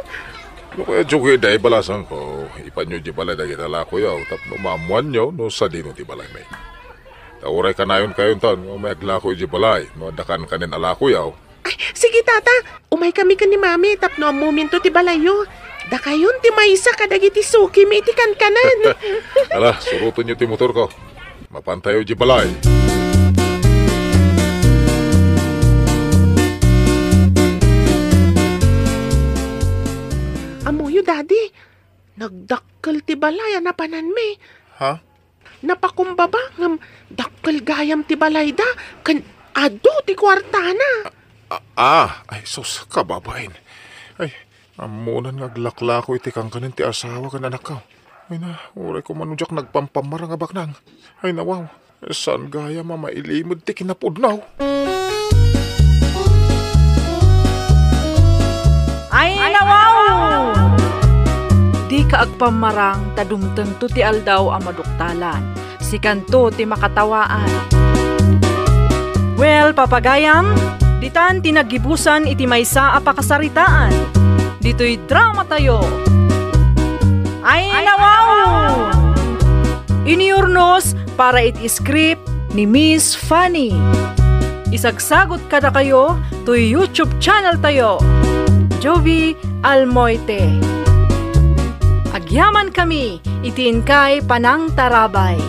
No kaya joke day balasan ko. Ipanyo di balay dagit alako yaw. Tapno mamuan yaw no sa dino di balay may. Tauray ka na yun kayon taon. May aglako di balay. No dakan kanin alako yaw. Ay, sige tata. Umay kami ka ni mami. Tapno ang momento ti balayo. Da kayon ti maysa kadagiti suki may iti kankanan. Ala, surutin nyo ti motor ko. Mapantayo di balay. Amoyo, daddy. Nagdakkel ti balay na panan me. Ha? Napakumbaba ngam dakkel gayam ti balay da. Kan ado ti kwartana. Ay sus, kababain. Ay, amunan ngaglaklako iti kang kanin ti asawa kan anak ka. Ay na, uray ko manudyak nagpampamara nga baknang. Ay nawaw, saan gaya mamailimod ti kinapudnaw? Ay nawaw! Di ka agpamarang tadumteng to ti aldaw ang maduktalan. Si kanto ti makatawaan. Well, papagayam, ditan tinagibusan iti maysa a pakasaritaan. Dito'y drama tayo. Ay nawaw! Iniurnos para iti script ni Miss Fanny. Isagsagot kada kayo to YouTube channel tayo. Jovi Almoite. Agyaman kami, itiin kay Panang Tarabay.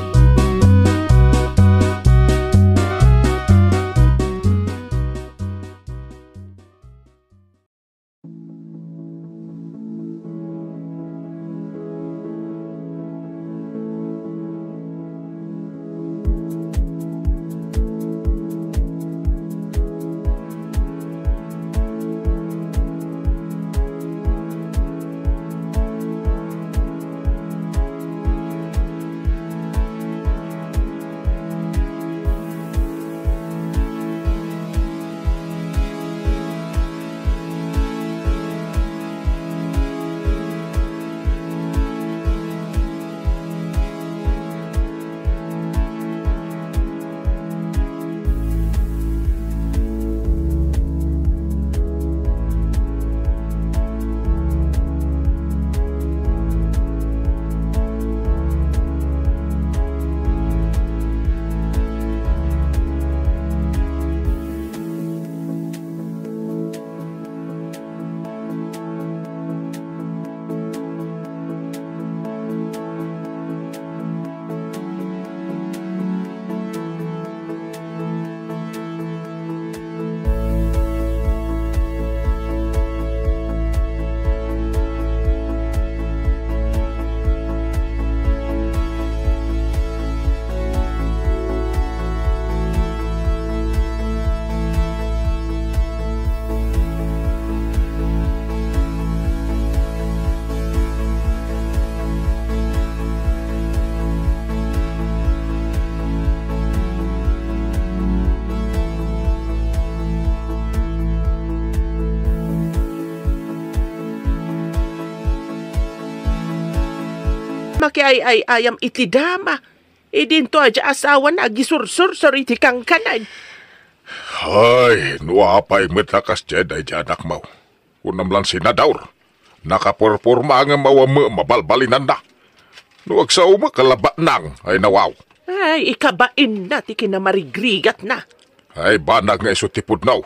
Makiay-ayam iti dama. Idinto aja asawa na agisursur sa iti kang kanan. Ay, nuapay metakas dyan ay janak mau. Unam lang sinadaur. Nakapurpurma nga mawama mabalbalinan na. Nuwag sa uma kalaba nang ay nawaw. Ay, ikabain na ti kinamarigrigat na. Ay, banag nga iso tipudnaw.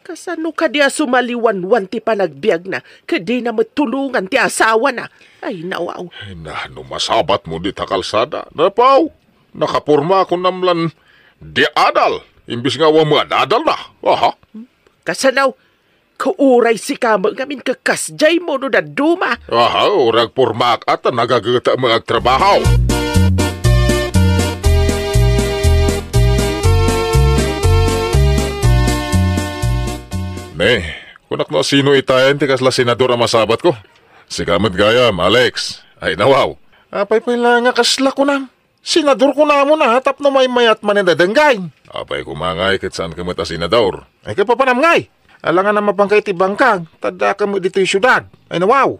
Kasano ka diya sumaliwan-wan ti panagbiag na, kadi na matulungan ti asawa na. Ay, nawaw. Ay, na, numasabat mo di takalsada. Napaw, nakapurma ako namlan di adal. Imbis nga wa mo adal na. Aha. Kasanaw, kauray si kama ngamin kakasjay mo no na duma. Aha, urag purma at nagagata mga trabaho. Ne, kunak no sino itayan ti kasla senador ang masabat ko. Si kamat gayam, Alex. Ay nawaw. Apay pa lang nga kasla ko nam. Senador ko na mo na hatap no may mayat manindadanggay. Apay kumangay kat saan kamat a senador. Ay kapapanam ngay. Alangan na mapangkay ti bangkag. Tada ka mo dito yung syudad. Ay nawaw.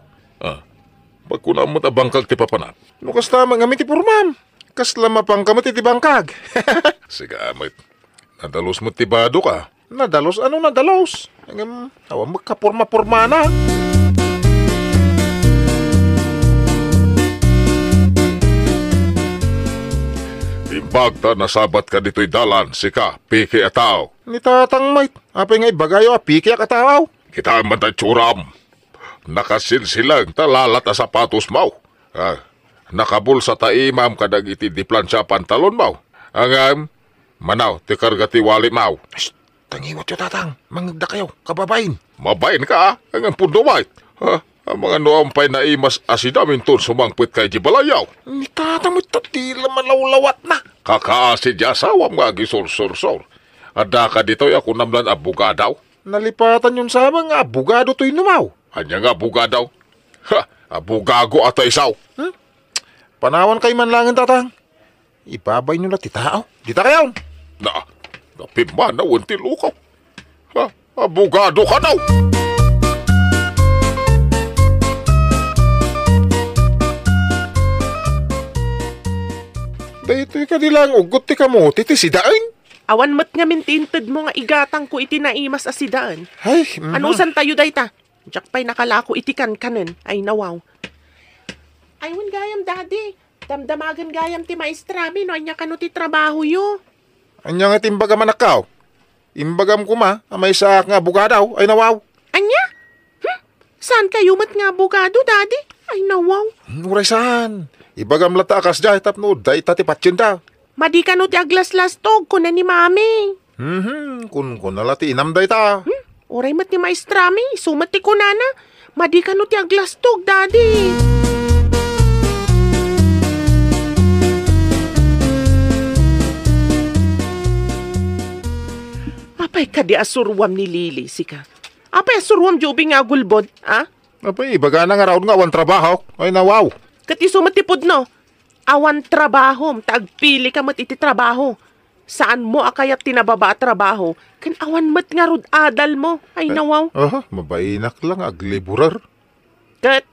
Pagkuna mo ta bangkag ti papanap. No kasta mangamit ti purmam. Kasla mapangkamot ti bangkag. Si kamat. Nadalos mo tibado ka. Nadalos? Ano nadalos? Awa magkapurma-purma na. Imbag ta nasabat ka dito'y dalan, sika, piki at tao. Ni tatang mait, apay nga ibagayo piki at tao. Kita man tayo tsuram. Nakasilsilang talalat a sapatos mau. Nakabulsa ta imam kadag iti di plansya pantalon mau. Ang manaw, ti kargati wali mau. Tangiwat yo tatang, mangagda kayo, kababain. Mabain ka ang pundo mait. Ang mga nuampay na imas asidamin ton sumangpit kay di balayaw. Ni tatang mo't tatila malawlawat na. Kakaasid ya sawam nga gisor-sor-sor. Ada ka dito'y ako namlan abugadaw. Nalipatan yun sa mga abugado to'y numaw. Anya nga abugadaw? Abugago at isaw. Panawan kay man langin tatang. Ibabay nyo na ti tao. Dita kayaw. Napimba na unti lukaw. Abugado ka daw. Dahito ka nilang ugot ti kamote ti sidaan. Awan mat nga mintinted mo nga igatang ko iti naimas asidaan. Ay, Anusan tayo dayta? Diyak pa'y nakalako iti kankanen. Ay nawaw. Aywan gayam daddy. Damdamagan gayam ti maestrami no anya kano ti trabaho yo. Anya nga timbagam anakaw. Imbagam ko amay sa nga bugadaw. Ay nawaw. Anya? Saan kayo mat nga abogado daddy? Ay nawaw. Uray saan? Ibagam lata akas jay tapno. Day tati patsin daw. Madi ka no ti aglas-las tog ko na ni mami. Kun nalati inamday ta. Oray mat ni maestrami. Sumat ti kunana. Madi ka no ti aglas tog daddy. Apay ka di asurwam ni Lili, sika. Apay asurwam jubing nga gulbod, ha? Apay, ibaga na nga raon nga awan trabaho. Ay nawaw. Kati sumatipod no. Awan trabaho, tagpili ka mat iti trabaho. Saan mo akayat tinababa trabaho? Kan awan mat nga rod adal mo. Ay nawaw. Mabainak lang agliburar. Kat,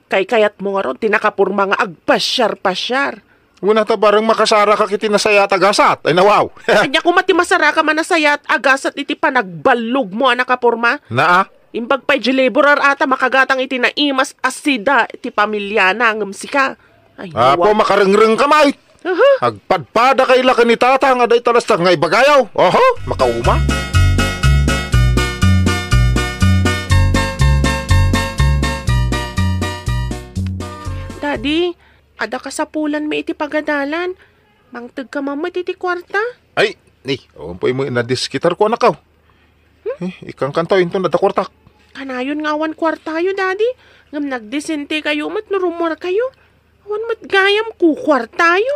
kayat mo nga rod, tinakapurma nga agpasyar-pasyar. Una ta barang makasara ka kiti nasaya tagasat. Ay nawaw. Kanya kumati masara ka man nasayat, agasat iti panagbalog mo anakapurma. Naa? Imbag pa'y jileburar ata makagatang iti naimas asida iti pamilya na ngamsika. Ay, Apo makarengreng ka mait. Agpadpada kay laki ni tata nga day talas nga ibagayaw. Oho, makauma. Daddy, ada ka sa pulan may iti pagadalan. Mangtag ka mamat iti kwarta. Ay, umpoy mo inadiskitar ko anakaw. Ikang kantaw into na da kwartak. Kanayon nga awan kwarta yo, Daddy. Ngam nagdesente kayo mat narumor kayo. Awan mat gayam ku kwarta yo.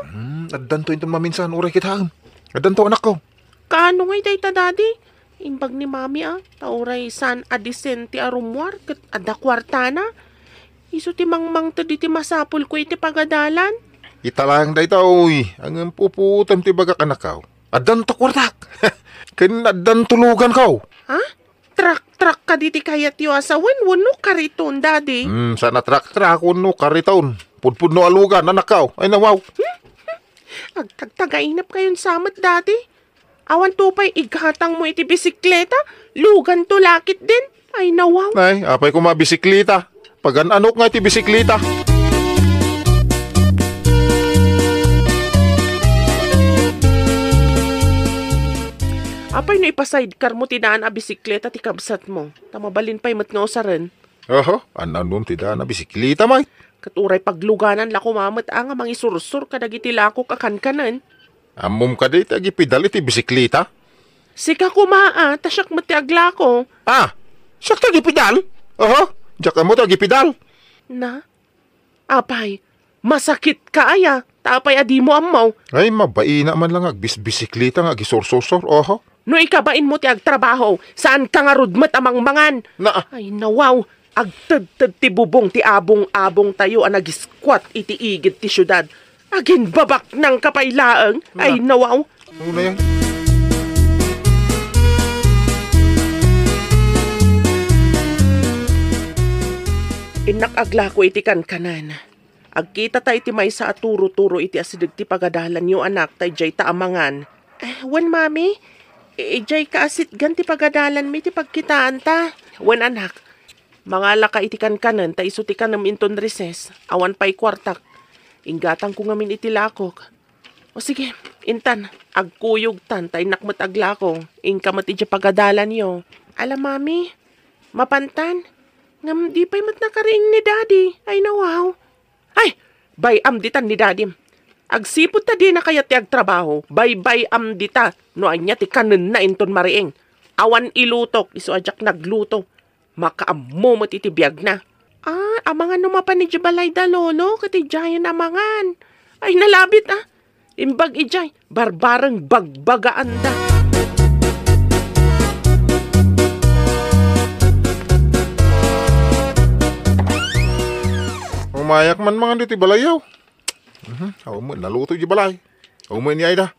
Addan to into maminsan uray kita. Addan to anak ko. Kaano ngay dayta, Daddy? Imbag ni Mami tauray san adesente arumwar ket ada kwarta na. Iso ti mangmang to diti masapul ko iti pagadalan. Italang day uy. Ang puputam ti bagak anakaw. Addan to kwartak. Ken addan tulugan kaw. Ha? Trak ka diti kayat yo asawan wano kariton, Daddy. Sana trak uno kariton. Pudpud no alugan anakaw. Ay nawaw. Agtagtagainap kayon samat, Daddy. Awan tupay ighatang mo iti bisikleta. Lugan to lakit din. Ay nawaw. Ay, apay ko mabisiklita. Pagan-anok nga iti bisiklita. Apay no ipasidecar mo tinaan a bisikleta ti kabsat mo. Tamabalin pa'y mat nga usaran. Oho, ananum ti daan na bisiklita may. Katuray pagluganan lako mamat nga mangisursur kadag iti lako kakankanan. Amom ka di tagi pidal iti bisiklita. Sika kumaa, tasyak mo ti aglako. Siyak tagi pidal? Oho, diyak mo tagi pidal. Na? Apay, masakit ka aya. Tapay adi mo amaw. Ay, mabaina man lang agbisiklita nga gisor-sor. Oho. No ikabain mo ti agtrabaho, saan ka nga rudmat amang mangan? Ay nawaw, agtad-tad ti bubong ti abong-abong tayo ang nag-squat iti igid ti syudad. Agin babak ng kapailaang, ay nawaw. Ano na yan? Inakagla ko iti kankanan. Agkita tayo iti may sa aturo-turo iti asidag ti pagadalan yung anak tayo jay taamangan. Wan mami, Ijay kaasit ganti pagadalan mi ti pagkitaan ta. Wen anak, mga laka itikan kanan, ta iso ti kanam inton reses, awan pa'y kwartak. Inggatang ko ngamin itilakok. O sige, intan, agkuyog tan, tay nakmat aglakong, ingkamat iti pagadalan yo. Alam mami, mapantan, ngam di pa'y mat nakariing ni daddy, ay nawaw. Ay, bayam ditan ni daddy. Agsipot ta di na kaya ti agtrabaho, bayam dita, no anya ti kanan na inton mariing. Awan ilutok, iso ajak nagluto. Makaammo mo titibiyag na. Amangan numapan ni Jabalay da lolo, katijayan amangan. Ay nalabit Imbag ijay, barbarang bagbagaan da. Umayak man mga dito balayaw. Aw mo, naluto di balay. Aw mo ni Aida.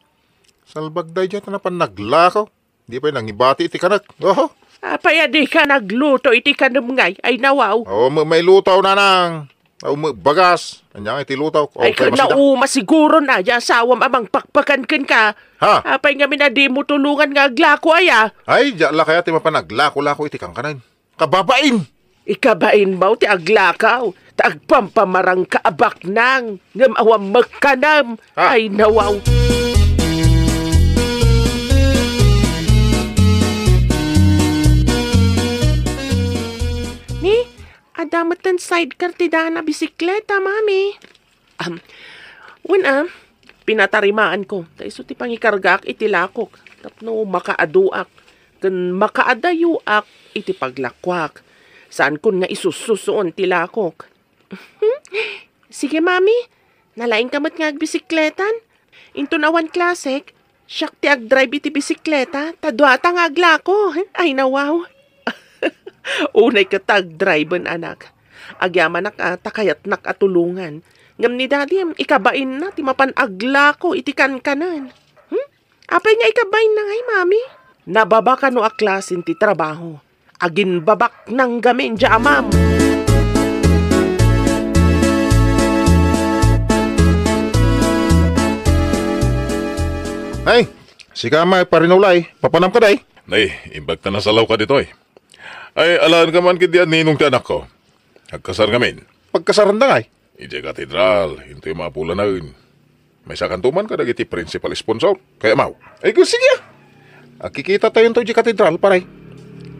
Salbagday dyan na pan naglakaw. Di pa nangibati iti kanak. Oh. Apaya di ka nagluto iti kanam ngay, ay nawaw. Aw mo, may lutaw na nang. Aw mo, bagas. Anyang iti lutaw. Ay ka nauma siguro na, sawam amang pakpakan ken ka. Ha? Apay nga minadi mo tulungan nga aglako aya. Ay, dyan kaya ti mapanaglako-lako iti kang kanan. Kababain! Ikabain mo ti aglakaw, tagpampamarang kaabak nang, ngam awam magkanam, Ha? ay nawaw. Ni, adamat ng sidecar ti dana bisikleta, mami. Pinatarimaan ko, taiso ti pangikargak iti lakok, tapno makaaduak, kan makaadayuak iti paglakwak. Saan kun nga isususoon ti lakok? Sige, mami. Nalaing kamat nga agbisikletan. Into na one classic, siyak ti agdrive iti bisikleta, tadwata nga aglako. Ay, nawaw. Unay ka tag-drive anak. Agyaman takayat nakatulungan. Ngam ni daddy, ikabain na, ti mapan aglako, iti kankanan. Apay nga ikabain na ngay, mami. Nababa ka no aklasin ti trabaho. Agin babak ng gamin dya, ma'am. Ay, si Kamay parinulay. Papanam ka day. Nay, imbag ta nasalaw ka dito Ay, alaan ka man kiti ninong ti anak ko. Nagkasar ngamin. Pagkasaran na ngay. Ije katedral, hinto yung mga pula na yun. May sakantuman ka dagiti principal sponsor. Kaya mau. Ay, sige. Kikita tayo ito di katedral, paray.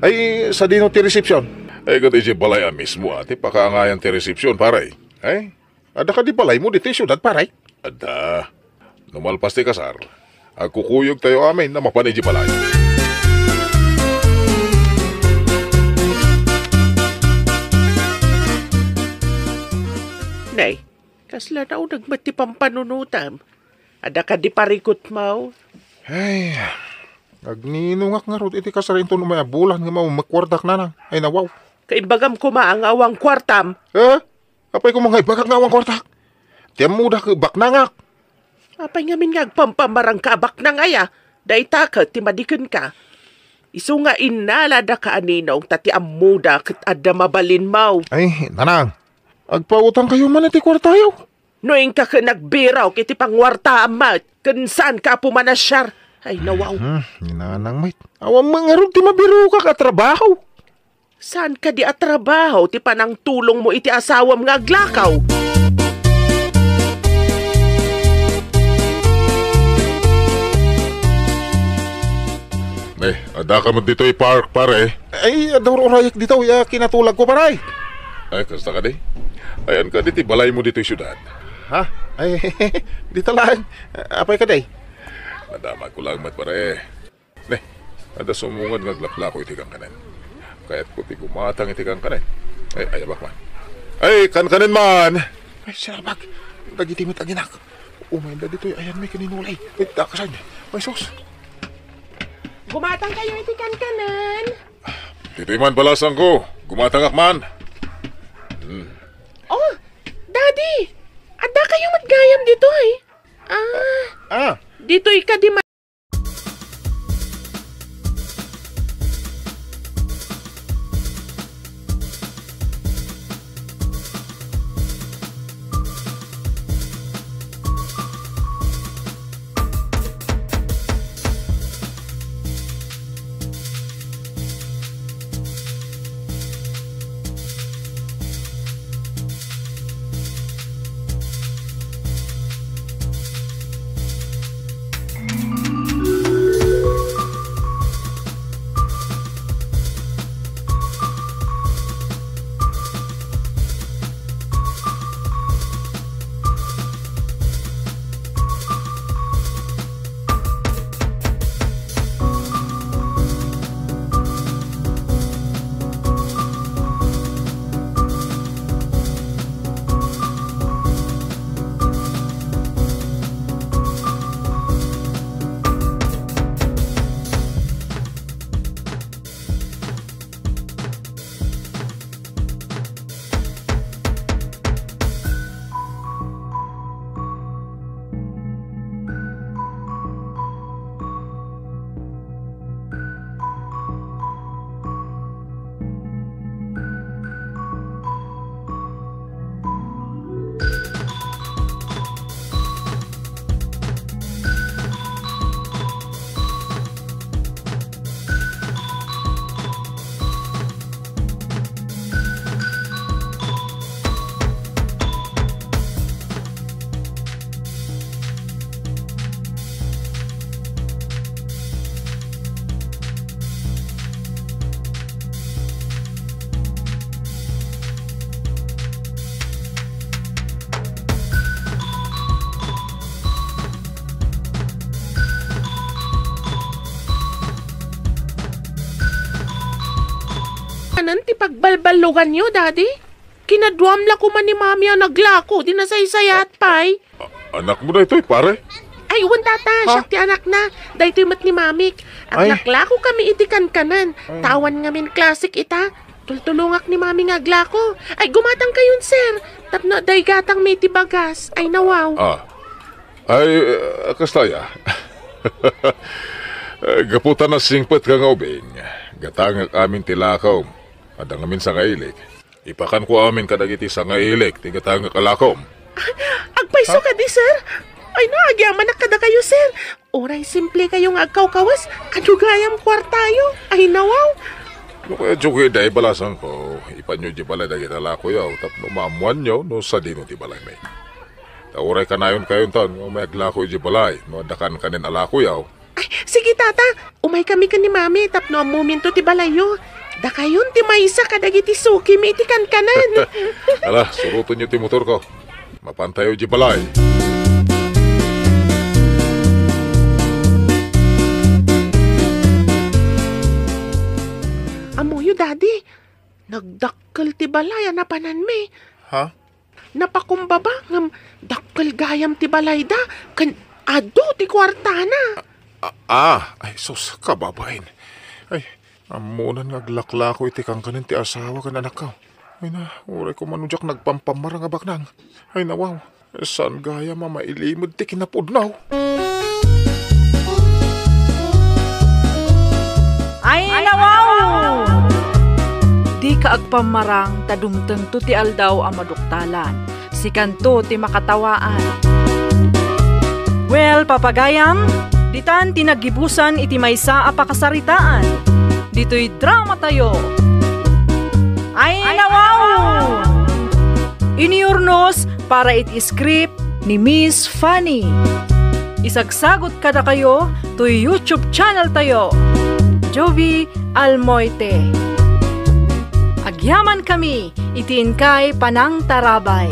Ay, sa dino ti reception. Ay, kat ije balay mismo ati pakaangayan ti resepsyon, paray. Ay, ada ka di balay mo dito yung syudad, paray. Ada, numalpas ti kasar. Agkukuyog tayo amin na mapanay di balay. Nay, kasla na nagmati pampanunutam. Ada ka di parikot mo. Ay, agninungak nga rod iti kasarin to numaya bulan nga mau makwardak na nang. Ay, nawaw. Kaimbagam kumaangawang kwartam. Apay ko mga ibagak nga awang kwartak. Tiyam muda ka baknangak. Apay ngamin nga agpampamarang kabak na ngaya. Day takat, timadikan ka. Isu nga inalada ka aninong tati amuda kat adda mabalin mo. Ay, nanang. Agpautang kayo man iti kwartayo. Noing ka nagbiraw kiti pangwarta amat. Kansan ka pumanasyar. Ay, nawaw. Ninanang mate. Awang mga rod ti mabiru ka katrabaho. Saan ka di atrabaho ti panang tulong mo iti asawam nga aglakaw? Ada ka mo dito park, pare. Ay, adawar orayak dito. Kinatulag ko, paray. Ay, kasta ka di? Ayan ka diti, balay mo dito yung syudad. Ha? Ay, dito lang. Apay ka day? Nadama ko lang mat, pare. Ada sumungan nga glakla ko iti kang kanan. Kaya't ko ti gumatang iti kang kanan. Ay, ayabak man. Ay, kanan man! Ay, sarabag. Nagitimit ang inak. Umayda dito. Ayan, may kaninulay. Ay, takasan. Ay, sus. Gumatang kayo iti kankanan. Dito'y man balasan ko. Gumatangak man. Oh, Daddy! Ada kayo matgayam dito dito'y ka di balbalugan nyo, Daddy? Kinadwam la ko man ni Mami ang naglako, di nasaysayat, pay. Anak mo na ito pare. Ay, uwan tata, siyak ti anak na. Dahito mat ni Mamik. Ang Ay. naglako kami itikan kanan. Tawan nga min klasik ita. Tultulungak ni Mami nga glako. Ay, gumatang kayon, sir. Tapno, day gatang may tibagas. Ay, nawaw. Kastaya. Gaputan na singpet ka nga ubing. Gatangak amin tilakaw. Adang amin sa ngailik. Ipakan ko amin kadagiti sa ngailik. Tigatangak alakom. Agpaiso ka di, sir. Ay, naagyaman na kada kayo, sir. Oray simple kayong agkaw-kawas. Kadugayam kwartayo. Ay, nawaw. No kaya joke day balasan ko. Ipanyo di balay dagiti alako yaw. Tapno maamuan nyo no sa dino di balay may. Tauray ka na yun kayon taon. May aglako di balay. No adakan kanin alako yaw. Ay, sige, tata. Umay kami ka ni Mami. Tapno ang momento ti balayo. Da kayon ti maysa kadagiti suki may itikan kanan. Ala, surutin nyo ti motor ko. Mapantayo di balay. Amoyo, Daddy. Nagdakkel ti balay na panan me. Ha? Napakumbaba ngam dakkel gayam ti balay da. Kan ado ti kwartana. Ay sus, kababain. Ay, amunan nga glaklako iti kang kanin ti asawa kan anak ka. Ay na, uray ko manudyak nagpampamara nga baknang. Ay nawaw, saan gaya mamailimod ti kinapudnaw? Ay, nawaw! Di ka agpamarang tadumteng to ti aldaw ang maduktalan. Si kanto ti makatawaan. Well, papagayam, ditan tinagibusan iti maysa a pakasaritaan. Dito'y drama tayo. Ay, nawaw! Iniurnos para iti script ni Miss Fanny. Isagsagot kada kayo to YouTube channel tayo. Jovi Almoite. Agyaman kami, itiin kay Panang Tarabay.